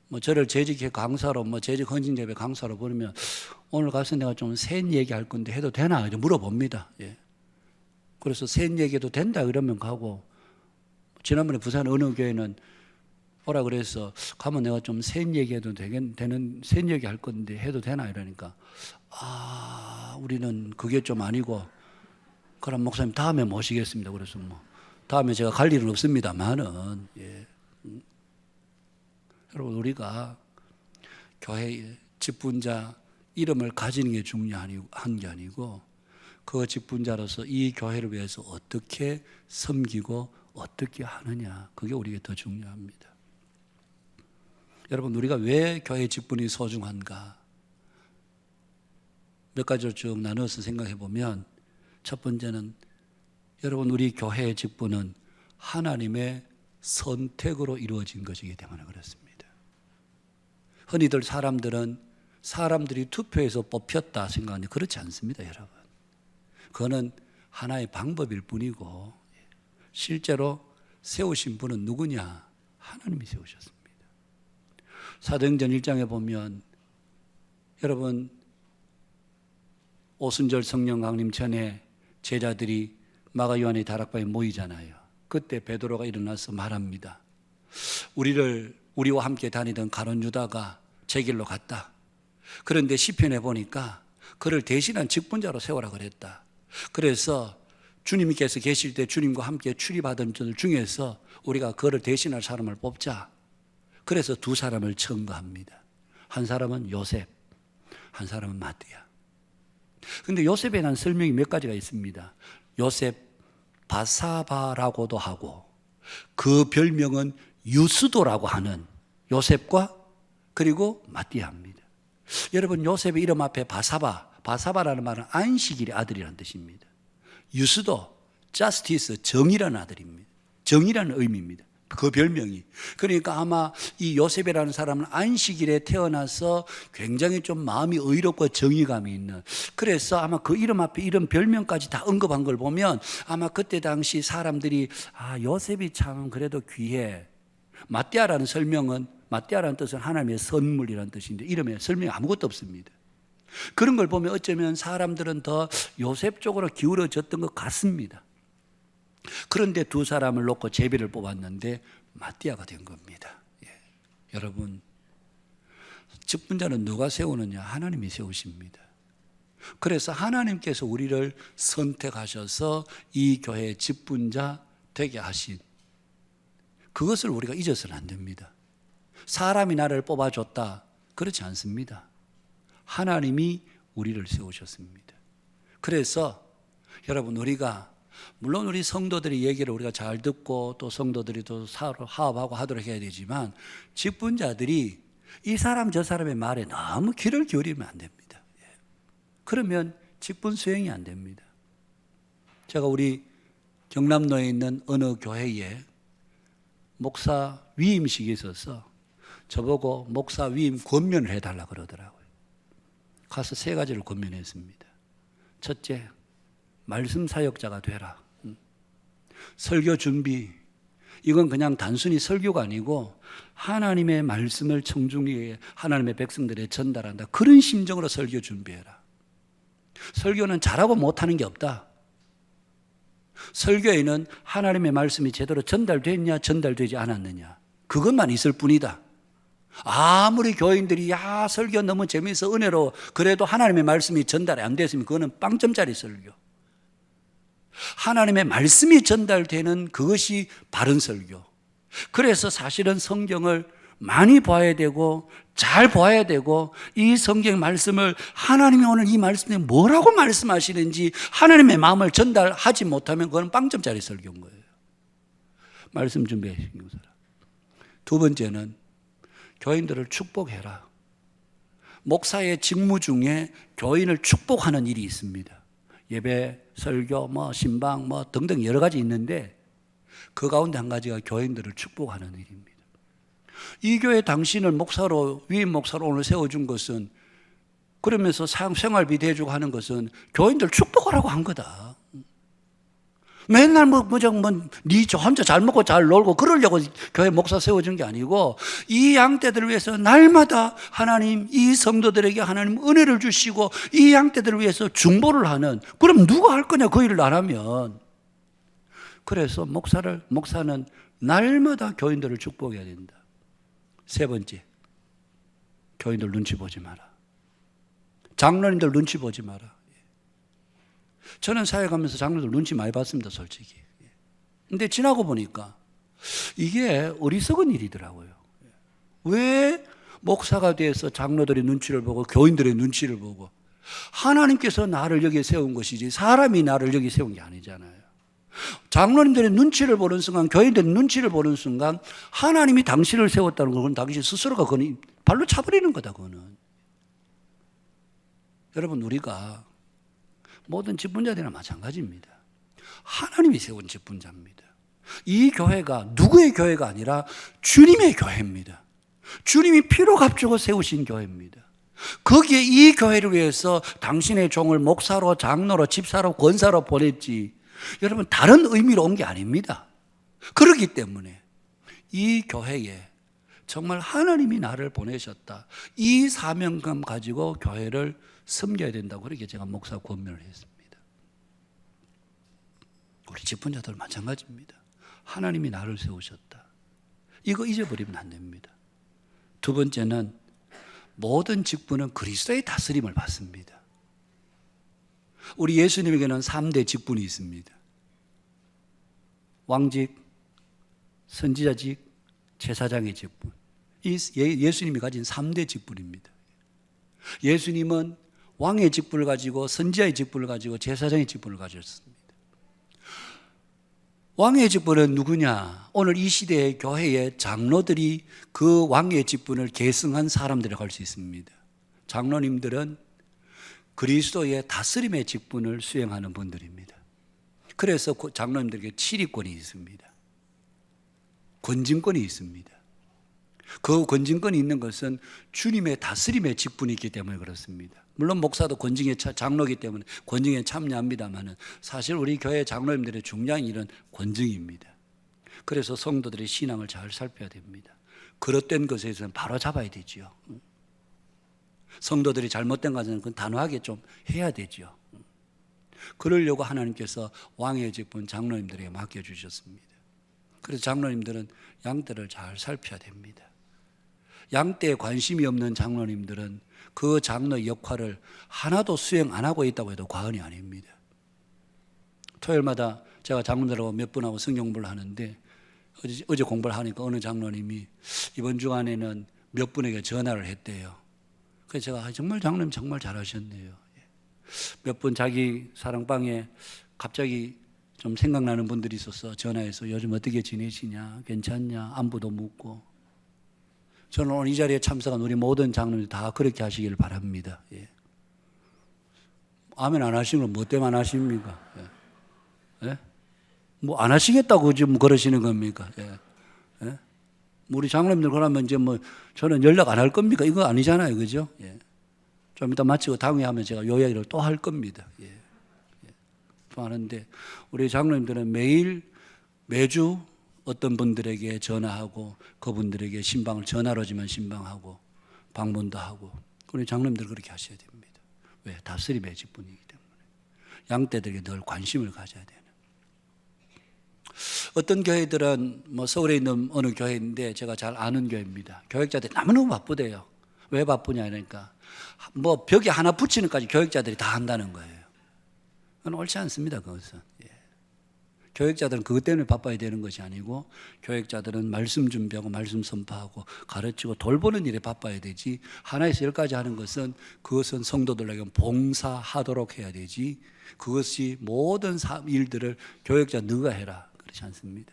뭐 저를 재직회 강사로 뭐 재직 헌신 예배 강사로 부르면 오늘 가서 내가 좀 센 얘기할 건데 해도 되나 이렇게 물어봅니다. 그래서 센 얘기해도 된다 그러면 가고, 지난번에 부산 어느 교회는 오라 그래서 가면 내가 좀 센 얘기해도 되는 센 얘기 할 건데 해도 되나 이러니까 우리는 그게 좀 아니고 그럼 목사님 다음에 모시겠습니다. 그래서 뭐 다음에 제가 갈 일은 없습니다만은 여러분, 우리가 교회의 직분자 이름을 가지는 게 중요한 게 아니고 그 직분자로서 이 교회를 위해서 어떻게 섬기고 어떻게 하느냐, 그게 우리에게 더 중요합니다. 여러분, 우리가 왜 교회 직분이 소중한가? 몇 가지로 쭉 나눠서 생각해 보면, 첫 번째는 여러분, 우리 교회의 직분은 하나님의 선택으로 이루어진 것이기 때문에 그렇습니다. 흔히들 사람들이 투표해서 뽑혔다 생각하는데 그렇지 않습니다, 여러분. 그거는 하나의 방법일 뿐이고 실제로 세우신 분은 누구냐? 하나님이 세우셨습니다. 사도행전 1장에 보면 여러분, 오순절 성령 강림 전에 제자들이 마가 요한의 다락방에 모이잖아요. 그때 베드로가 일어나서 말합니다. 우리와 함께 다니던 가룟 유다가 제 길로 갔다. 그런데 시편에 보니까 그를 대신한 직분자로 세우라 그랬다. 그래서 주님께서 계실 때 주님과 함께 출입하던 들 중에서 우리가 그를 대신할 사람을 뽑자. 그래서 두 사람을 청구합니다. 한 사람은 요셉, 한 사람은 마띠아. 그런데 요셉에 대한 설명이 몇 가지가 있습니다. 요셉 바사바라고도 하고 그 별명은 유스도라고 하는 요셉과 그리고 마띠아입니다. 여러분, 요셉의 이름 앞에 바사바라는 말은 안식일의 아들이라는 뜻입니다. 유스도, 자스티스, 정의라는 아들입니다. 정의라는 의미입니다. 그 별명이. 그러니까 아마 이 요셉이라는 사람은 안식일에 태어나서 굉장히 좀 마음이 의롭고 정의감이 있는, 그래서 아마 그 이름 앞에 이런 별명까지 다 언급한 걸 보면 아마 그때 당시 사람들이 요셉이 참 그래도 귀해. 마띠아라는 뜻은 하나님의 선물이라는 뜻인데 이름에 설명이 아무것도 없습니다. 그런 걸 보면 어쩌면 사람들은 더 요셉 쪽으로 기울어졌던 것 같습니다. 그런데 두 사람을 놓고 제비를 뽑았는데 마띠아가 된 겁니다. 여러분, 직분자는 누가 세우느냐? 하나님이 세우십니다. 그래서 하나님께서 우리를 선택하셔서 이 교회의 직분자 되게 하신, 그것을 우리가 잊어서는 안 됩니다. 사람이 나를 뽑아줬다, 그렇지 않습니다. 하나님이 우리를 세우셨습니다. 그래서 여러분, 물론 우리 성도들의 얘기를 우리가 잘 듣고 또 성도들이 또 서로 화합하고 하도록 해야 되지만 직분자들이 이 사람 저 사람의 말에 너무 귀를 기울이면 안 됩니다. 그러면 직분 수행이 안 됩니다. 제가 우리 경남로에 있는 어느 교회에 목사 위임식이 있어서 저보고 목사 위임 권면을 해달라 그러더라고요. 가서 3가지를 권면했습니다. 첫째, 말씀 사역자가 되라. 설교 준비, 이건 그냥 단순히 설교가 아니고 하나님의 말씀을 청중에게 하나님의 백성들에 전달한다. 그런 심정으로 설교 준비해라. 설교는 잘하고 못하는 게 없다. 설교에는 하나님의 말씀이 제대로 전달됐냐 전달되지 않았느냐, 그것만 있을 뿐이다. 아무리 교인들이 설교 너무 재미있어 은혜로 그래도 하나님의 말씀이 전달이 안 됐으면 그거는 빵점짜리 설교. 하나님의 말씀이 전달되는 그것이 바른 설교. 그래서 사실은 성경을 많이 봐야 되고 잘 봐야 되고 이 성경 말씀을 사람이 오늘 이 말씀에 뭐라고 말씀하시는지 하나님의 마음을 전달하지 못하면 그건 빵점짜리 설교인 거예요. 말씀 준비하신 사람. 두 번째는 교인들을 축복해라. 목사의 직무 중에 교인을 축복하는 일이 있습니다. 예배, 설교, 신방 등등 여러 가지 있는데 그 가운데 한 가지가 교인들을 축복하는 일입니다. 이 교회 당신을 목사로, 위임 목사로 오늘 세워준 것은, 그러면서 생활비 대주고 하는 것은 교인들 축복하라고 한 거다. 맨날 니 혼자 잘 먹고 잘 놀고 그러려고 교회 목사 세워준 게 아니고, 이 양떼들을 위해서 날마다 하나님, 이 성도들에게 하나님 은혜를 주시고 이 양떼들을 위해서 중보를 하는, 그럼 누가 할 거냐 그 일을 안 하면. 그래서 목사는 날마다 교인들을 축복해야 된다. 세 번째, 교인들 눈치 보지 마라. 장로님들 눈치 보지 마라. 저는 사회 가면서 장로들 눈치 많이 봤습니다, 솔직히. 근데 지나고 보니까 이게 어리석은 일이더라고요. 왜 목사가 돼서 장로들의 눈치를 보고 교인들의 눈치를 보고, 하나님께서 나를 여기에 세운 것이지 사람이 나를 여기 세운 게 아니잖아요. 장로님들의 눈치를 보는 순간, 교인들의 눈치를 보는 순간 하나님이 당신을 세웠다는 건 당신 스스로가 그건 발로 차버리는 거다. 그거는. 여러분, 우리가 모든 직분자들이나 마찬가지입니다. 하나님이 세운 직분자입니다. 이 교회가 누구의 교회가 아니라 주님의 교회입니다. 주님이 피로 값주고 세우신 교회입니다. 거기에 이 교회를 위해서 당신의 종을 목사로, 장로로, 집사로, 권사로 보냈지, 여러분 다른 의미로 온 게 아닙니다. 그렇기 때문에 이 교회에 정말 하나님이 나를 보내셨다, 이 사명감 가지고 교회를 섬겨야 된다고 그렇게 제가 목사 권면을 했습니다. 우리 직분자들 마찬가지입니다. 하나님이 나를 세우셨다, 이거 잊어버리면 안 됩니다. 두 번째는 모든 직분은 그리스도의 다스림을 받습니다. 우리 예수님에게는 3대 직분이 있습니다. 왕직, 선지자직, 제사장의 직분. 이 예수님이 가진 3대 직분입니다. 예수님은 왕의 직분을 가지고, 선지자의 직분을 가지고, 제사장의 직분을 가졌습니다. 왕의 직분은 누구냐? 오늘 이 시대의 교회의 장로들이 그 왕의 직분을 계승한 사람들이라고 할 수 있습니다. 장로님들은 그리스도의 다스림의 직분을 수행하는 분들입니다. 그래서 장로님들에게 치리권이 있습니다. 권징권이 있습니다. 그 권징권이 있는 것은 주님의 다스림의 직분이 있기 때문에 그렇습니다. 물론 목사도 권징의 장로이기 때문에 권징에 참여합니다만, 사실 우리 교회 장로님들의 중요한 일은 권징입니다. 그래서 성도들의 신앙을 잘 살펴야 됩니다. 그릇된 것에서는 바로 잡아야 되지요. 성도들이 잘못된 것은 그건 단호하게 좀 해야 되죠. 그러려고 하나님께서 왕의 직분 장로님들에게 맡겨주셨습니다. 그래서 장로님들은 양떼를 잘 살펴야 됩니다. 양떼에 관심이 없는 장로님들은 그 장로의 역할을 하나도 수행 안 하고 있다고 해도 과언이 아닙니다. 토요일마다 제가 장로들하고 몇 분하고 성경 공부를 하는데, 어제 공부를 하니까 어느 장로님이 이번 주간에는 몇 분에게 전화를 했대요. 그래서 제가 정말 장로님 정말 잘하셨네요. 몇 분 자기 사랑방에 갑자기 좀 생각나는 분들이 있어서 전화해서 요즘 어떻게 지내시냐, 괜찮냐, 안부도 묻고. 저는 오늘 이 자리에 참석한 우리 모든 장로님들 다 그렇게 하시길 바랍니다. 예. 아멘 안 하시는 건 뭐 때문에 안 하십니까? 예? 예? 뭐 안 하시겠다고 지금 그러시는 겁니까? 예? 예? 우리 장로님들 그러면 이제 저는 연락 안 할 겁니까? 이거 아니잖아요, 그죠? 예. 좀 이따 마치고 당회 하면 제가 요 이야기를 또 할 겁니다. 예. 예. 또 하는데 우리 장로님들은 매주 어떤 분들에게 전화하고 그분들에게 신방을 전화로지만 신방하고 방문도 하고, 우리 장로님들 그렇게 하셔야 됩니다. 왜? 다스림의 직분이기 때문에 양떼들에게 늘 관심을 가져야 되는. 어떤 교회들은 서울에 있는 어느 교회인데 제가 잘 아는 교회입니다. 교역자들이 너무너무 바쁘대요. 왜 바쁘냐 그러니까 벽에 하나 붙이는 까지 교역자들이 다 한다는 거예요. 그건 옳지 않습니다. 그것은. 예. 교역자들은 그것 때문에 바빠야 되는 것이 아니고, 교역자들은 말씀 준비하고 말씀 선포하고 가르치고 돌보는 일에 바빠야 되지, 하나에서 열까지 하는 것은 그것은 성도들에게 봉사하도록 해야 되지, 그것이 모든 일들을 교역자 너가 해라, 그렇지 않습니다.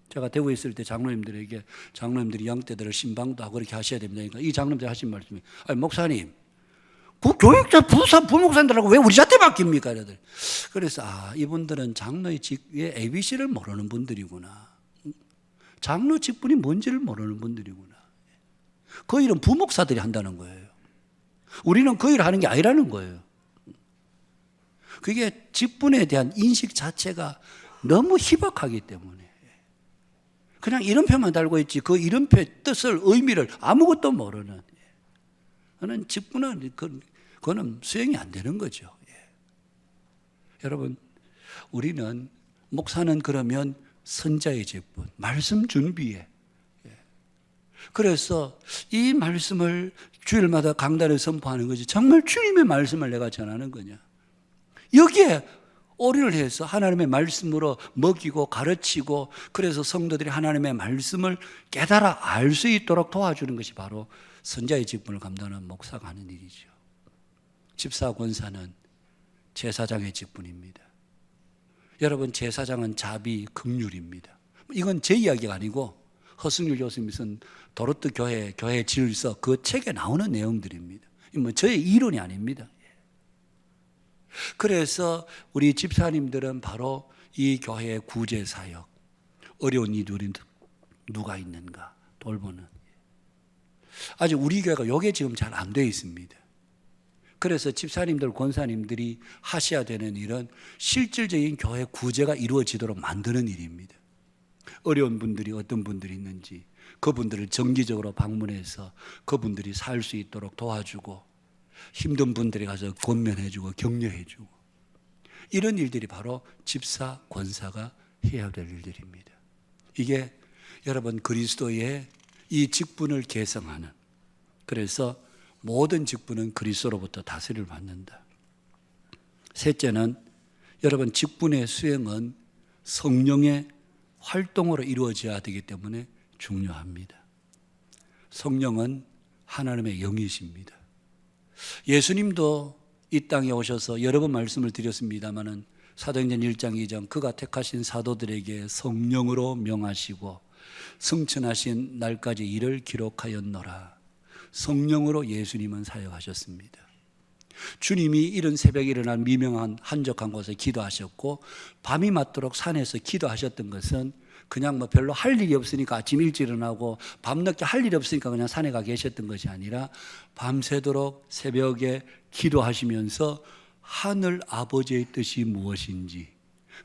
제가 대구에 있을 때 장로님들이 양떼들을 신방도 하고 그렇게 하셔야 됩니다. 그러니까 이 장로님들이 하신 말씀이, 목사님 그 교육자 부목사님들하고 왜 우리 자태 맡깁니까? 이래들. 그래서 이분들은 장로의 직위의 ABC를 모르는 분들이구나. 장로 직분이 뭔지를 모르는 분들이구나. 그 일은 부목사들이 한다는 거예요. 우리는 그 일을 하는 게 아니라는 거예요. 그게 직분에 대한 인식 자체가 너무 희박하기 때문에 그냥 이름표만 달고 있지 그 이름표의 뜻을 의미를 아무것도 모르는 그는 직분은 그거는 수행이 안 되는 거죠. 여러분 우리는 목사는 그러면 선자의 직분, 말씀 준비에 그래서 이 말씀을 주일마다 강단에 선포하는 거지 정말 주님의 말씀을 내가 전하는 거냐 여기에 오리를 해서 하나님의 말씀으로 먹이고 가르치고 그래서 성도들이 하나님의 말씀을 깨달아 알 수 있도록 도와주는 것이 바로 선자의 직분을 감당하는 목사가 하는 일이죠. 집사 권사는 제사장의 직분입니다. 여러분 제사장은 자비 긍휼입니다. 이건 제 이야기가 아니고 허승률 교수님이 쓴 도로트 교회 질서 그 책에 나오는 내용들입니다. 뭐 저의 이론이 아닙니다. 그래서 우리 집사님들은 바로 이 교회의 구제 사역, 어려운 이들이 누가 있는가 돌보는. 아직 우리 교회가 이게 지금 잘 안 되어 있습니다. 그래서 집사님들, 권사님들이 하셔야 되는 일은 실질적인 교회 구제가 이루어지도록 만드는 일입니다. 어려운 분들이 어떤 분들이 있는지 그분들을 정기적으로 방문해서 그분들이 살 수 있도록 도와주고 힘든 분들이 가서 권면해주고 격려해주고 이런 일들이 바로 집사, 권사가 해야 될 일들입니다. 이게 여러분 그리스도의 이 직분을 계승하는 그래서 모든 직분은 그리스도로부터 다스림을 받는다. 셋째는 여러분 직분의 수행은 성령의 활동으로 이루어져야 되기 때문에 중요합니다. 성령은 하나님의 영이십니다. 예수님도 이 땅에 오셔서 여러 번 말씀을 드렸습니다마는 사도행전 1장 2장 그가 택하신 사도들에게 성령으로 명하시고 승천하신 날까지 이를 기록하였노라. 성령으로 예수님은 사역하셨습니다. 주님이 이른 새벽에 일어난 미명한 한적한 곳에 기도하셨고 밤이 맞도록 산에서 기도하셨던 것은 그냥 뭐 별로 할 일이 없으니까 아침 일찍 일어나고 밤늦게 할 일이 없으니까 그냥 산에 가 계셨던 것이 아니라 밤새도록 새벽에 기도하시면서 하늘 아버지의 뜻이 무엇인지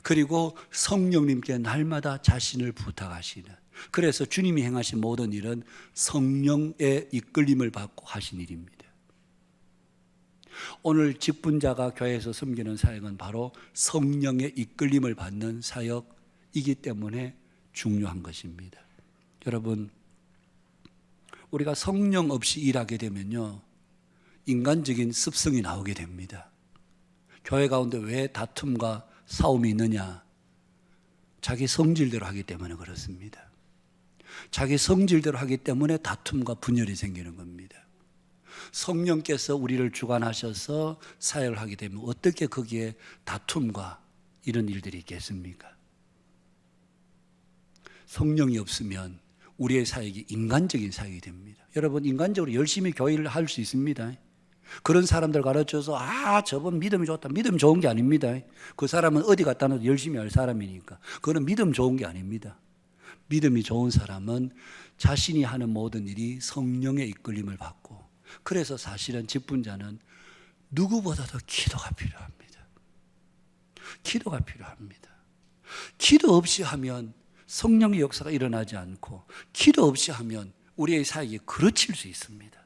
그리고 성령님께 날마다 자신을 부탁하시는 그래서 주님이 행하신 모든 일은 성령의 이끌림을 받고 하신 일입니다. 오늘 직분자가 교회에서 섬기는 사역은 바로 성령의 이끌림을 받는 사역이기 때문에 중요한 것입니다. 여러분, 우리가 성령 없이 일하게 되면요, 인간적인 습성이 나오게 됩니다. 교회 가운데 왜 다툼과 싸움이 있느냐? 자기 성질대로 하기 때문에 그렇습니다. 자기 성질대로 하기 때문에 다툼과 분열이 생기는 겁니다. 성령께서 우리를 주관하셔서 사역을 하게 되면 어떻게 거기에 다툼과 이런 일들이 있겠습니까? 성령이 없으면 우리의 사역이 인간적인 사역이 됩니다. 여러분 인간적으로 열심히 교회를 할 수 있습니다. 그런 사람들 가르쳐서 저분 믿음이 좋다. 믿음 좋은 게 아닙니다. 그 사람은 어디 갔다 놔도 열심히 할 사람이니까 그거는 믿음 좋은 게 아닙니다. 믿음이 좋은 사람은 자신이 하는 모든 일이 성령의 이끌림을 받고 그래서 사실은 직분자는 누구보다도 기도가 필요합니다. 기도가 필요합니다. 기도 없이 하면 성령의 역사가 일어나지 않고 기도 없이 하면 우리의 사역이 그르칠 수 있습니다.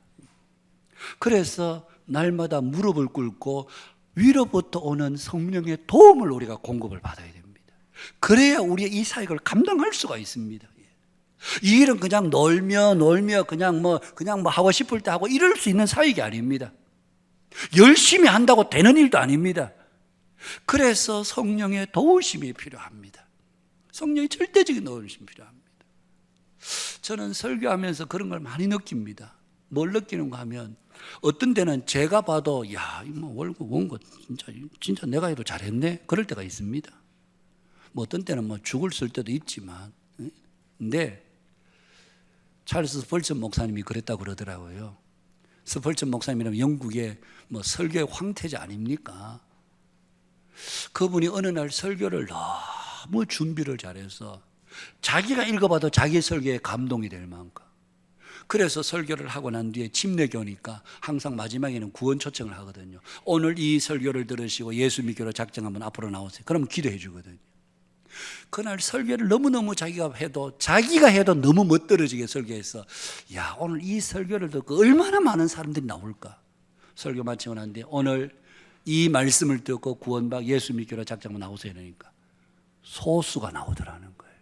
그래서 날마다 무릎을 꿇고 위로부터 오는 성령의 도움을 우리가 공급을 받아야 됩니다. 그래야 우리의 이 사역을 감당할 수가 있습니다. 이 일은 그냥 놀며 그냥 뭐 하고 싶을 때 하고 이럴 수 있는 사역이 아닙니다. 열심히 한다고 되는 일도 아닙니다. 그래서 성령의 도우심이 필요합니다. 성령의 절대적인 도우심이 필요합니다. 저는 설교하면서 그런 걸 많이 느낍니다. 뭘 느끼는가 하면 어떤 때는 제가 봐도 월급 온 거 진짜 내가 해도 잘했네 그럴 때가 있습니다. 뭐 어떤 때는 죽을 쓸 때도 있지만 근데 찰스 펄슨 목사님이 그랬다고 그러더라고요. 스펄전 목사님이라면 영국의 뭐 설교의 황태자 아닙니까? 그분이 어느 날 설교를 너무 준비를 잘해서 자기가 읽어봐도 자기 설교에 감동이 될 만큼, 그래서 설교를 하고 난 뒤에 침례교니까 항상 마지막에는 구원 초청을 하거든요. 오늘 이 설교를 들으시고 예수 믿기로 작정하면 앞으로 나오세요. 그러면 기도해 주거든요. 그날 설교를 너무너무 자기가 해도 너무 멋들어지게 설교해서, 야, 오늘 이 설교를 듣고 얼마나 많은 사람들이 나올까. 설교 마치고 난 뒤에 오늘 이 말씀을 듣고 구원받고 예수 믿기로 작정하면 나오세요. 그러니까 소수가 나오더라는 거예요.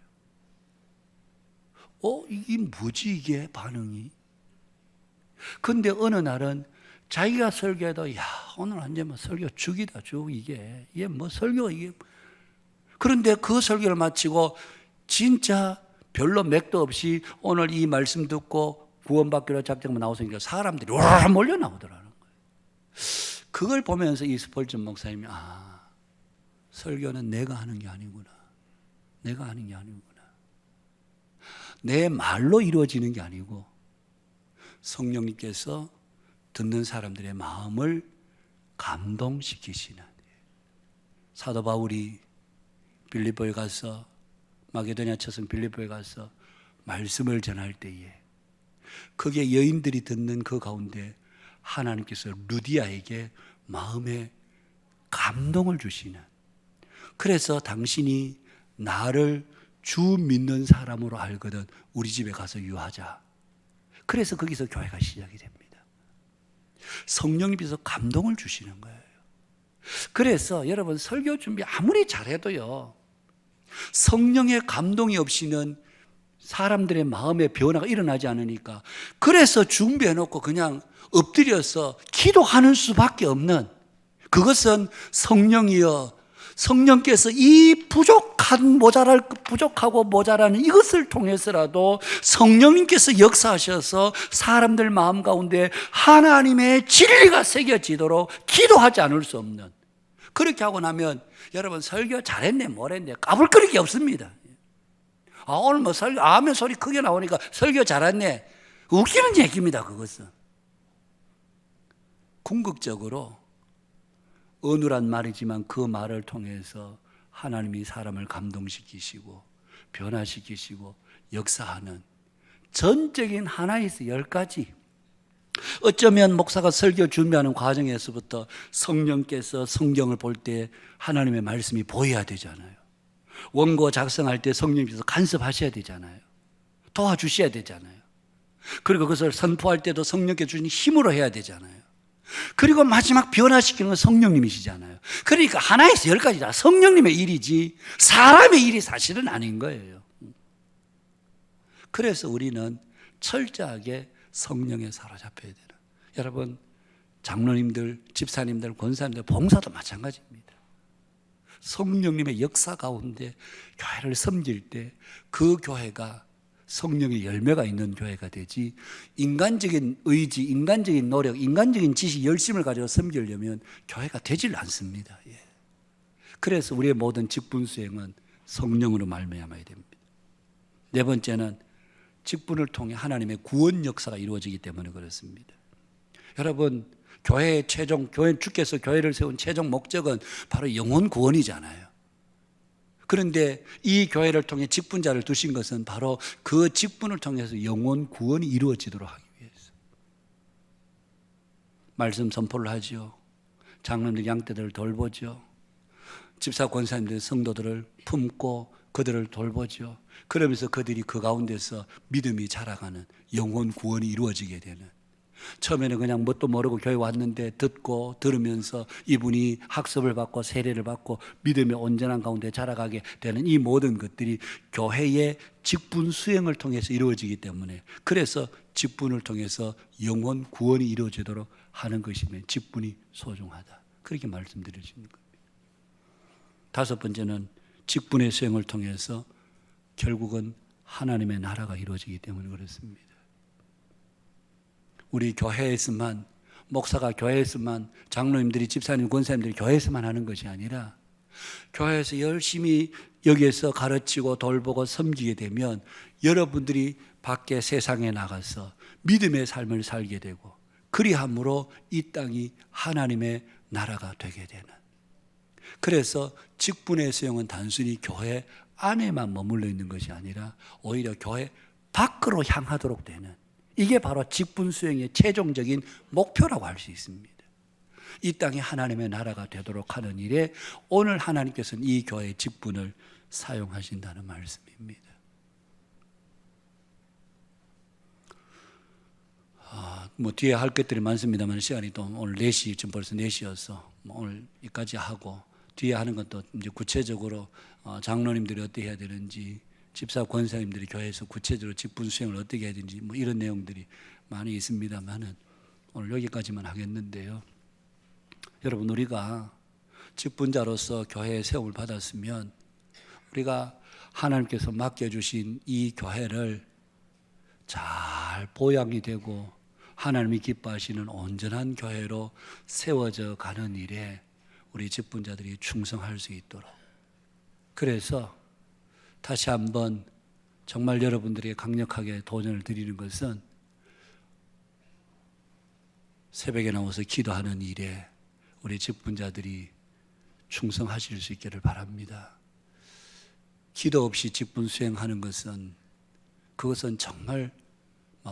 이게 뭐지 이게 반응이? 근데 어느 날은 자기가 설교해도, 야, 오늘 완전 뭐 설교 죽이다 죽, 이게 뭐 설교 이게. 그런데 그 설교를 마치고 진짜 별로 맥도 없이 오늘 이 말씀 듣고 구원받기로 작정하면 나오니까 사람들이 와 몰려 나오더라는 거예요. 그걸 보면서 이 스펄전 목사님이, 설교는 내가 하는 게 아니구나. 내가 하는 게 아니구나. 내 말로 이루어지는 게 아니고 성령님께서 듣는 사람들의 마음을 감동시키시는. 사도 바울이 빌립보에 가서, 마게도냐 처성 빌립보에 가서 말씀을 전할 때에 거기에 여인들이 듣는 그 가운데 하나님께서 루디아에게 마음에 감동을 주시는, 그래서 당신이 나를 주 믿는 사람으로 알거든 우리 집에 가서 유하자. 그래서 거기서 교회가 시작이 됩니다. 성령님께서 감동을 주시는 거예요. 그래서 여러분, 설교 준비 아무리 잘해도요, 성령의 감동이 없이는 사람들의 마음의 변화가 일어나지 않으니까, 그래서 준비해놓고 그냥 엎드려서 기도하는 수밖에 없는, 그것은 성령이여, 성령께서 이 부족하고 모자라는 이것을 통해서라도 성령님께서 역사하셔서 사람들 마음 가운데 하나님의 진리가 새겨지도록 기도하지 않을 수 없는, 그렇게 하고 나면 여러분 설교 잘했네 뭐랬네 까불거릴 게 없습니다. 오늘 뭐 설교 아멘 소리 크게 나오니까 설교 잘했네, 웃기는 얘기입니다. 그것은 궁극적으로 어눌한 말이지만 그 말을 통해서 하나님이 사람을 감동시키시고 변화시키시고 역사하는 전적인 하나에서 10가지. 어쩌면 목사가 설교 준비하는 과정에서부터 성령께서 성경을 볼 때 하나님의 말씀이 보여야 되잖아요. 원고 작성할 때 성령께서 간섭하셔야 되잖아요. 도와주셔야 되잖아요. 그리고 그것을 선포할 때도 성령께 주신 힘으로 해야 되잖아요. 그리고 마지막 변화시키는 건 성령님이시잖아요. 그러니까 하나에서 10가지 다 성령님의 일이지 사람의 일이 사실은 아닌 거예요. 그래서 우리는 철저하게 성령에 사로잡혀야 되는, 여러분 장로님들, 집사님들, 권사님들, 봉사도 마찬가지입니다. 성령님의 역사 가운데 교회를 섬길 때 그 교회가 성령의 열매가 있는 교회가 되지, 인간적인 의지, 인간적인 노력, 인간적인 지식, 열심을 가지고 섬기려면 교회가 되질 않습니다. 그래서 우리의 모든 직분 수행은 성령으로 말미암아야 됩니다. 네 번째는 직분을 통해 하나님의 구원 역사가 이루어지기 때문에 그렇습니다. 여러분, 교회의 최종, 주께서 교회를 세운 최종 목적은 바로 영혼 구원이잖아요. 그런데 이 교회를 통해 직분자를 두신 것은 바로 그 직분을 통해서 영혼 구원이 이루어지도록 하기 위해서. 말씀 선포를 하죠. 장로님들 양떼들을 돌보죠. 집사 권사님들 성도들을 품고 그들을 돌보죠. 그러면서 그들이 그 가운데서 믿음이 자라가는 영혼 구원이 이루어지게 되는, 처음에는 그냥 뭣도 모르고 교회 왔는데 듣고 들으면서 이분이 학습을 받고 세례를 받고 믿음의 온전한 가운데 자라가게 되는 이 모든 것들이 교회의 직분 수행을 통해서 이루어지기 때문에, 그래서 직분을 통해서 영혼 구원이 이루어지도록 하는 것이면 직분이 소중하다, 그렇게 말씀드리시는 겁니다. 다섯 번째는 직분의 수행을 통해서 결국은 하나님의 나라가 이루어지기 때문에 그렇습니다. 우리 교회에서만, 목사가 교회에서만, 장로님들이, 집사님, 권사님들이 교회에서만 하는 것이 아니라 교회에서 열심히 여기에서 가르치고 돌보고 섬기게 되면 여러분들이 밖에 세상에 나가서 믿음의 삶을 살게 되고, 그리함으로 이 땅이 하나님의 나라가 되게 되는. 그래서 직분의 수용은 단순히 교회 안에만 머물러 있는 것이 아니라 오히려 교회 밖으로 향하도록 되는, 이게 바로 직분 수행의 최종적인 목표라고 할 수 있습니다. 이 땅이 하나님의 나라가 되도록 하는 일에 오늘 하나님께서는 이 교회의 직분을 사용하신다는 말씀입니다. 뭐 뒤에 할 것들이 많습니다만 시간이 또 오늘 4시, 지금 벌써 4시여서 오늘 여기까지 하고, 뒤에 하는 것도 이제 구체적으로 장로님들이 어떻게 해야 되는지, 집사 권사님들이 교회에서 구체적으로 직분 수행을 어떻게 해야 되는지 뭐 이런 내용들이 많이 있습니다만은 오늘 여기까지만 하겠는데요. 여러분, 우리가 직분자로서 교회에 세움을 받았으면 우리가 하나님께서 맡겨주신 이 교회를 잘 보양이 되고 하나님이 기뻐하시는 온전한 교회로 세워져 가는 일에 우리 직분자들이 충성할 수 있도록, 그래서 다시 한번 정말 여러분들이 강력하게 도전을 드리는 것은 새벽에 나와서 기도하는 일에 우리 직분자들이 충성하실 수 있기를 바랍니다. 기도 없이 직분 수행하는 것은, 그것은 정말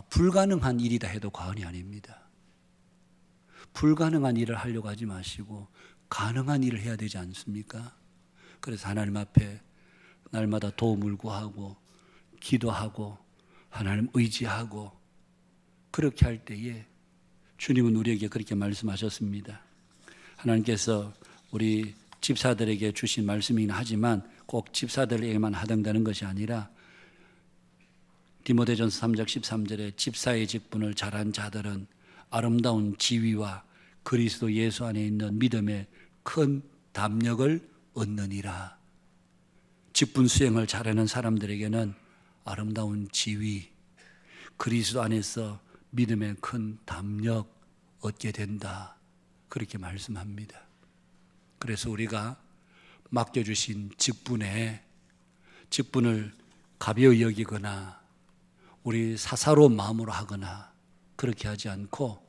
불가능한 일이다 해도 과언이 아닙니다. 불가능한 일을 하려고 하지 마시고 가능한 일을 해야 되지 않습니까? 그래서 하나님 앞에 날마다 도움을 구하고 기도하고 하나님 의지하고, 그렇게 할 때에 주님은 우리에게 그렇게 말씀하셨습니다. 하나님께서 우리 집사들에게 주신 말씀이긴 하지만 꼭 집사들에게만 해당되는 것이 아니라 디모데전서 3장 13절에 집사의 직분을 잘한 자들은 아름다운 지위와 그리스도 예수 안에 있는 믿음의 큰 담력을 얻느니라. 직분 수행을 잘하는 사람들에게는 아름다운 지위, 그리스도 안에서 믿음의 큰 담력 얻게 된다, 그렇게 말씀합니다. 그래서 우리가 맡겨주신 직분을 가벼이 여기거나 우리 사사로운 마음으로 하거나 그렇게 하지 않고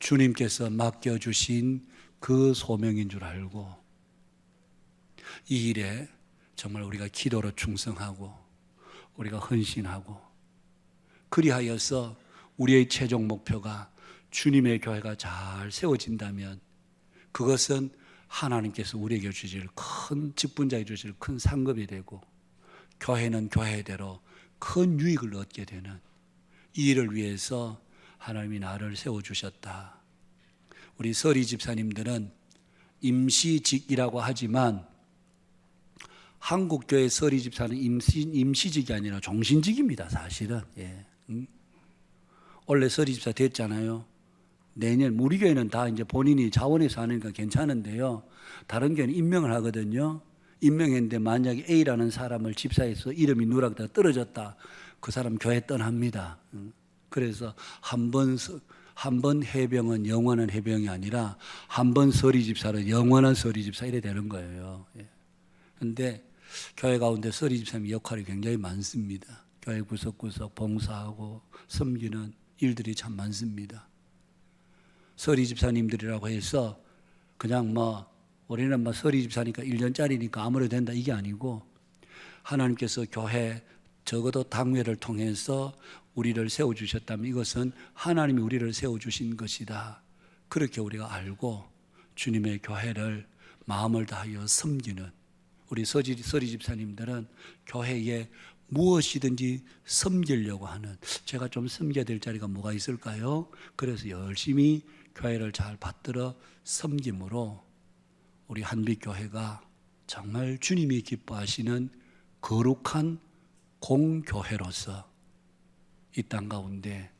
주님께서 맡겨주신 그 소명인 줄 알고 이 일에 정말 우리가 기도로 충성하고 우리가 헌신하고, 그리하여서 우리의 최종 목표가 주님의 교회가 잘 세워진다면 그것은 하나님께서 우리에게 주실 큰 직분자에 주실 큰 상급이 되고, 교회는 교회대로 큰 유익을 얻게 되는, 이 일을 위해서 하나님이 나를 세워주셨다. 우리 서리 집사님들은 임시직이라고 하지만 한국교회 서리 집사는 임시직이 아니라 종신직입니다, 사실은. 예. 원래 서리 집사 됐잖아요. 내년 우리 교회는 다 이제 본인이 자원해서 하니까 괜찮은데요. 다른 교회는 임명을 하거든요. 임명했는데 만약에 A라는 사람을 집사해서 이름이 누락되다 떨어졌다, 그 사람 교회 떠납니다. 그래서 한 번 해병은 영원한 해병이 아니라 한 번 서리 집사는 영원한 서리 집사, 이래 되는 거예요. 그런데 교회 가운데 서리 집사님 역할이 굉장히 많습니다. 교회 구석구석 봉사하고 섬기는 일들이 참 많습니다. 서리 집사님들이라고 해서 그냥 우리는 서리 집사니까 1년짜리니까 아무래도 된다, 이게 아니고 하나님께서 교회 적어도 당회를 통해서 우리를 세워주셨다면 이것은 하나님이 우리를 세워주신 것이다, 그렇게 우리가 알고 주님의 교회를 마음을 다하여 섬기는 우리 서리 집사님들은 교회에 무엇이든지 섬기려고 하는, 제가 좀 섬겨야 될 자리가 뭐가 있을까요? 그래서 열심히 교회를 잘 받들어 섬김으로 우리 한빛교회가 정말 주님이 기뻐하시는 거룩한 공교회로서 이 땅 가운데,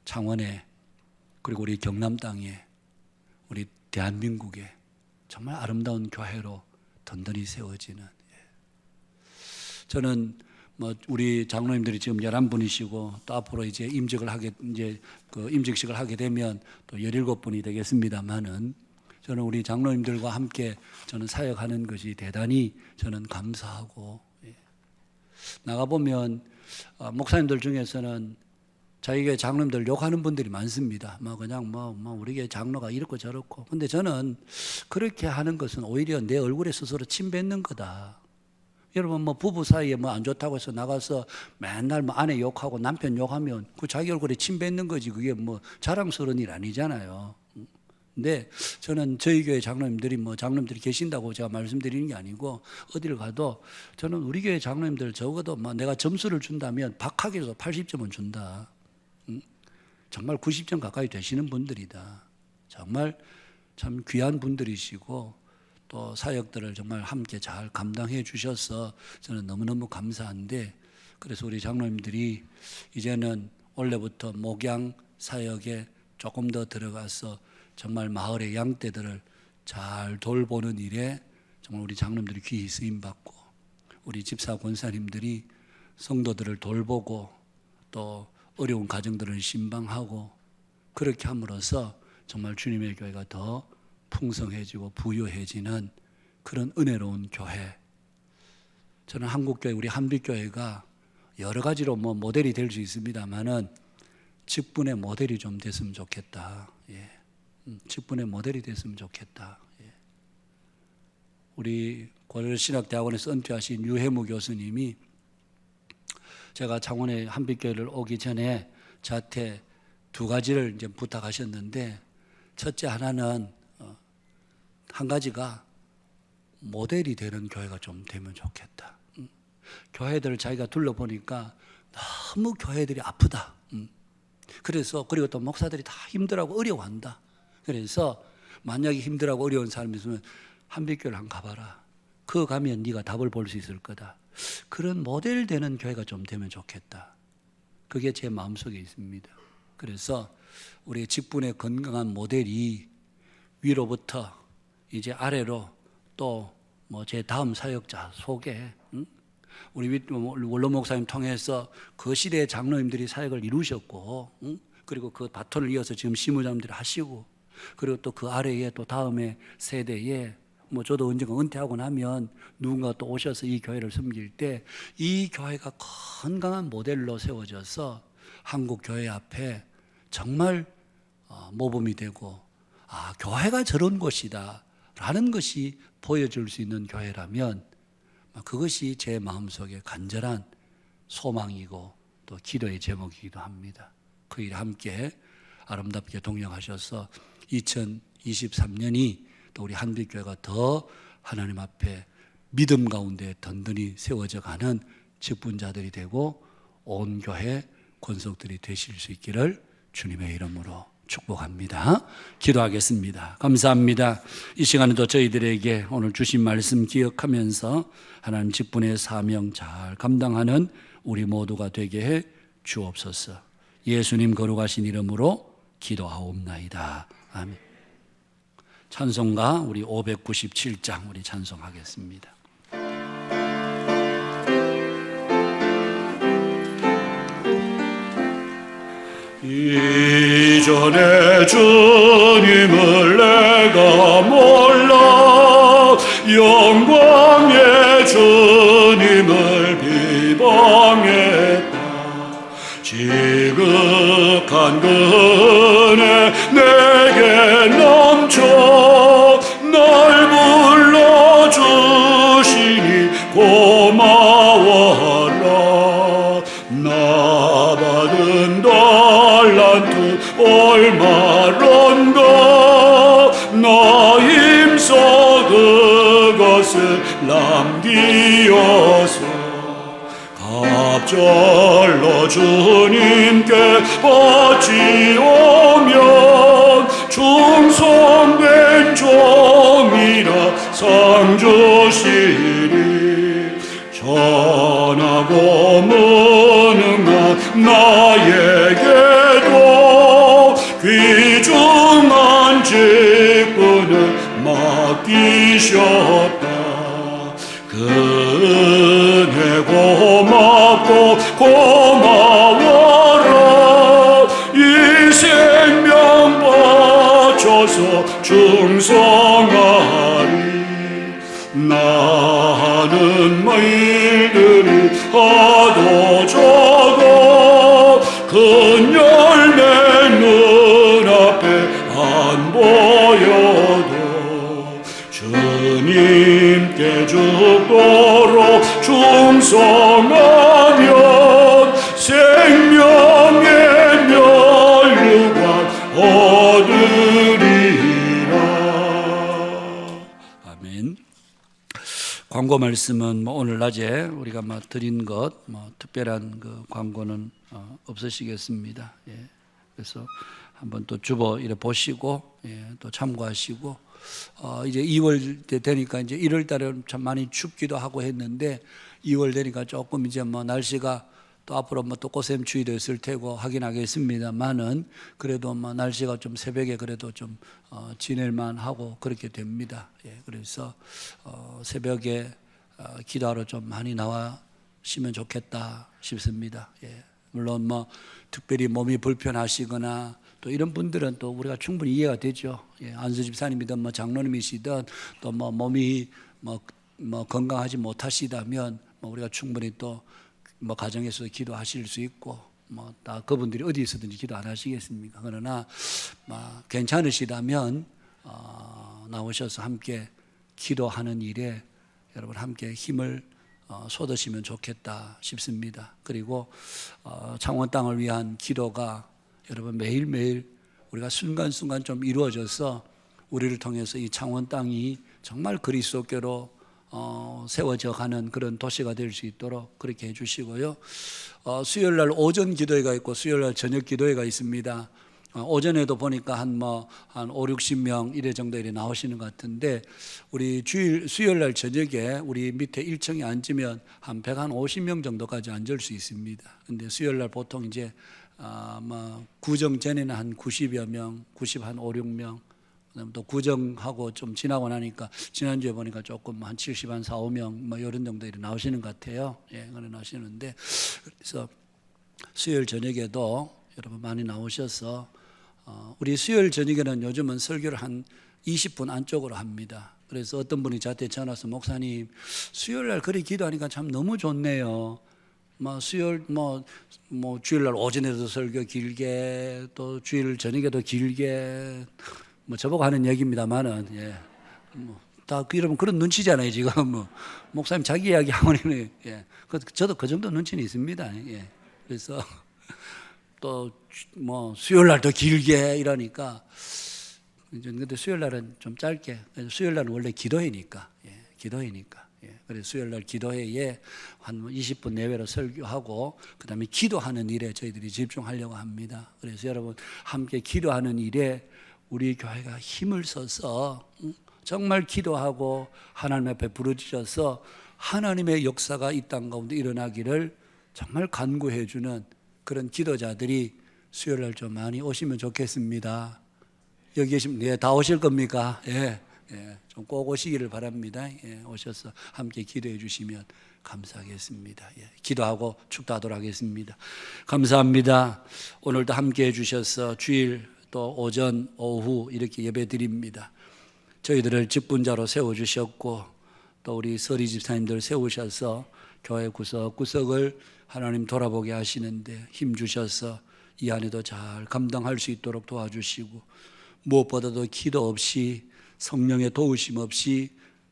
창원에, 그리고 우리 경남 땅에, 우리 대한민국에 정말 아름다운 교회로 든든히 세워지는, 저는 우리 장로님들이 지금 11분이시고 또 앞으로 이제 임직식을 하게 되면 또 17분이 되겠습니다만은, 저는 우리 장로님들과 함께 저는 사역하는 것이 대단히 저는 감사하고, 나가보면 목사님들 중에서는 자기 교회 장로님들 욕하는 분들이 많습니다. 그냥 우리 교회 장로가 이렇고 저렇고. 근데 저는 그렇게 하는 것은 오히려 내 얼굴에 스스로 침 뱉는 거다. 여러분 부부 사이에 안 좋다고 해서 나가서 맨날 아내 욕하고 남편 욕하면 그 자기 얼굴에 침 뱉는 거지. 그게 자랑스러운 일 아니잖아요. 근데 저는 저희 교회 장로님들이 장로님들이 계신다고 제가 말씀드리는 게 아니고 어디를 가도 저는 우리 교회 장로님들 적어도 내가 점수를 준다면 박학에서 80점은 준다. 정말 90점 가까이 되시는 분들이다. 정말 참 귀한 분들이시고 또 사역들을 정말 함께 잘 감당해 주셔서 저는 너무너무 감사한데, 그래서 우리 장로님들이 이제는 올해부터 목양 사역에 조금 더 들어가서 정말 마을의 양떼들을 잘 돌보는 일에 정말 우리 장로님들이 귀히 쓰임받고 우리 집사 권사님들이 성도들을 돌보고 또 어려운 가정들을 신방하고 그렇게 함으로써 정말 주님의 교회가 더 풍성해지고 부유해지는 그런 은혜로운 교회. 저는 한국교회, 우리 한빛교회가 여러 가지로 모델이 될 수 있습니다만은 직분의 모델이 좀 됐으면 좋겠다. 예. 직분의 모델이 됐으면 좋겠다. 예. 우리 고려신학대학원에서 은퇴하신 유해무 교수님이 제가 창원의 한빛교회를 오기 전에 저한테 두 가지를 이제 부탁하셨는데, 첫째 하나는 한 가지가 모델이 되는 교회가 좀 되면 좋겠다. 교회들을 자기가 둘러보니까 너무 교회들이 아프다. 그리고 또 목사들이 다 힘들어하고 어려워한다. 그래서 만약에 힘들어하고 어려운 사람이 있으면 한빛교회를 한번 가봐라. 그거 가면 네가 답을 볼 수 있을 거다. 그런 모델 되는 교회가 좀 되면 좋겠다. 그게 제 마음속에 있습니다. 그래서 우리 직분의 건강한 모델이 위로부터 이제 아래로 또 제 다음 사역자 속에 우리 원로 목사님 통해서 그 시대의 장로님들이 사역을 이루셨고, 그리고 그 바톤을 이어서 지금 시무장님들이 하시고, 그리고 또 그 아래에 또 다음의 세대에 저도 언젠가 은퇴하고 나면 누군가 또 오셔서 이 교회를 섬길 때 이 교회가 건강한 모델로 세워져서 한국 교회 앞에 정말 모범이 되고, 교회가 저런 곳이다 라는 것이 보여줄 수 있는 교회라면 그것이 제 마음속에 간절한 소망이고 또 기도의 제목이기도 합니다. 그 일에 함께 아름답게 동역하셔서 2023년이 또 우리 한빛교회가 더 하나님 앞에 믿음 가운데 든든히 세워져 가는 직분자들이 되고 온 교회 권속들이 되실 수 있기를 주님의 이름으로 축복합니다. 기도하겠습니다. 감사합니다. 이 시간에도 저희들에게 오늘 주신 말씀 기억하면서 하나님 직분의 사명 잘 감당하는 우리 모두가 되게 해 주옵소서. 예수님 거룩하신 이름으로 기도하옵나이다. 아멘. 찬송가 우리 597장 우리 찬송하겠습니다. 이전에 주님을 내가 몰라 영광의 주님을 비방했다. 지극한 은혜 내게 넘쳐 날 불러주시니 고마워라. 나 받은 달란트 얼마론가 나 힘써 그것을 남기어서 갑절로 주님께 바치오면 충성된 종이라 상 주시리. 전하고 무능한 나에게도 귀중한 직분을 맡기셨다. 그 은혜 고맙고 고마워라. 이 생명 바쳐서 충성하리. 나는 일들이 하도 적어 큰 광고 말씀은 오늘 낮에 우리가 드린 것 특별한 그 광고는 없으시겠습니다. 예. 그래서 한번 또 주보 이래 보시고 또 참고하시고 이제 2월 되니까 이제 1월 달에 참 많이 춥기도 하고 했는데 2월 되니까 조금 이제 날씨가 또 앞으로 또 꽃샘추위도 있을 테고 하긴 하겠습니다만은 그래도 날씨가 좀 새벽에 그래도 좀 지낼만 하고 그렇게 됩니다. 예, 그래서 새벽에 기도하러 좀 많이 나와시면 좋겠다 싶습니다. 예, 물론 특별히 몸이 불편하시거나 또 이런 분들은 또 우리가 충분히 이해가 되죠. 예, 안수 집사님이든 장로님이시든 또 몸이 건강하지 못하시다면 우리가 충분히 또 가정에서도 기도하실 수 있고 다 그분들이 어디 있어든지 기도 안 하시겠습니까? 그러나 괜찮으시다면 나오셔서 함께 기도하는 일에 여러분 함께 힘을 쏟으시면 좋겠다 싶습니다. 그리고 창원 땅을 위한 기도가 여러분 매일매일 우리가 순간순간 좀 이루어져서 우리를 통해서 이 창원 땅이 정말 그리스도교로 세워져 가는 그런 도시가 될 수 있도록 그렇게 해주시고요. 수요일 날 오전 기도회가 있고 수요일 날 저녁 기도회가 있습니다. 오전에도 보니까 한 5, 60명 이래 정도 이래 나오시는 것 같은데 우리 수요일 날 저녁에 우리 밑에 1층에 앉으면 한 150명 정도까지 앉을 수 있습니다. 근데 수요일 날 보통 이제 구정 전에는 한 90여 명, 90 한 5, 6명 그다음 또 구정하고 좀 지나고 나니까 지난주에 보니까 조금 한 70, 한 4, 5명 이런 정도 이렇게 나오시는 것 같아요. 예, 그래 나오시는데 그래서 수요일 저녁에도 여러분 많이 나오셔서 우리 수요일 저녁에는 요즘은 설교를 한 20분 안쪽으로 합니다. 그래서 어떤 분이 저한테 전화 와서 목사님 수요일 날 그리 기도하니까 참 너무 좋네요. 수요일 주일날 오전에도 설교 길게 또 주일 저녁에도 길게 저보고 하는 얘기입니다만은 예. 다 여러분 그런 눈치잖아요 지금 목사님 자기 이야기 하고는 예. 저도 그 정도 눈치는 있습니다. 예. 그래서 또 수요일 날 더 길게 이러니까 근데 수요일 날은 좀 짧게 수요일 날은 원래 기도회니까 예. 기도회니까 예. 그래서 수요일 날 기도회에 한 20분 내외로 설교하고 그다음에 기도하는 일에 저희들이 집중하려고 합니다. 그래서 여러분 함께 기도하는 일에 우리 교회가 힘을 써서 정말 기도하고 하나님 앞에 부르짖어서 하나님의 역사가 이 땅 가운데 일어나기를 정말 간구해 주는 그런 기도자들이 수요일 날 좀 많이 오시면 좋겠습니다. 여기 계시면 다 오실 겁니까? 예, 좀 꼭 오시기를 바랍니다. 예, 오셔서 함께 기도해 주시면 감사하겠습니다. 예, 기도하고 축도하도록 하겠습니다. 감사합니다. 오늘도 함께 해주셔서 주일 또 오전 오후 이렇게 예배 드립니다. 저희들을 직분자로 세워주셨고 또 우리 서리 집사님들 세우셔서 교회 구석구석을 하나님 돌아보게 하시는데 힘주셔서 이 안에도 잘 감당할 수 있도록 도와주시고 무엇보다도 기도 없이 성령의 도우심 없이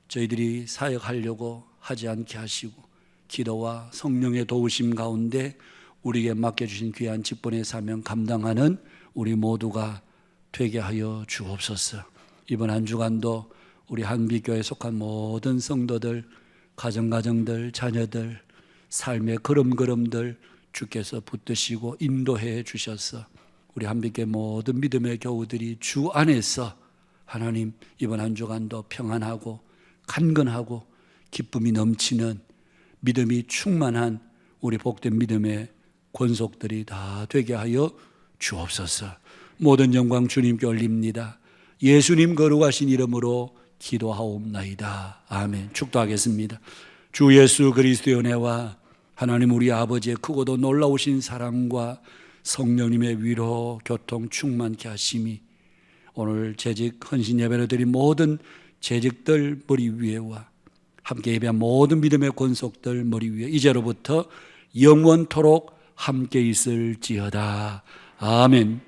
저희들이 사역하려고 하지 않게 하시고 기도와 성령의 도우심 가운데 우리에게 맡겨주신 귀한 직분의 사명 감당하는 우리 모두가 되게 하여 주옵소서. 이번 한 주간도 우리 한빛교회에 속한 모든 성도들, 가정들, 자녀들, 삶의 걸음걸음들 주께서 붙드시고 인도해 주셔서 우리 한빛교회 모든 믿음의 교우들이 주 안에서 하나님 이번 한 주간도 평안하고 간건하고 기쁨이 넘치는 믿음이 충만한 우리 복된 믿음의 권속들이 다 되게 하여 주옵소서. 모든 영광 주님께 올립니다. 예수님 거룩하신 이름으로 기도하옵나이다. 아멘. 축도하겠습니다. 주 예수 그리스도의 은혜와 하나님 우리 아버지의 크고도 놀라우신 사랑과 성령님의 위로 교통 충만케 하심이 오늘 재직 헌신 예배를 드린 모든 재직들 머리 위에와 함께 예배한 모든 믿음의 권속들 머리 위에 이제로부터 영원토록 함께 있을지어다. 아멘.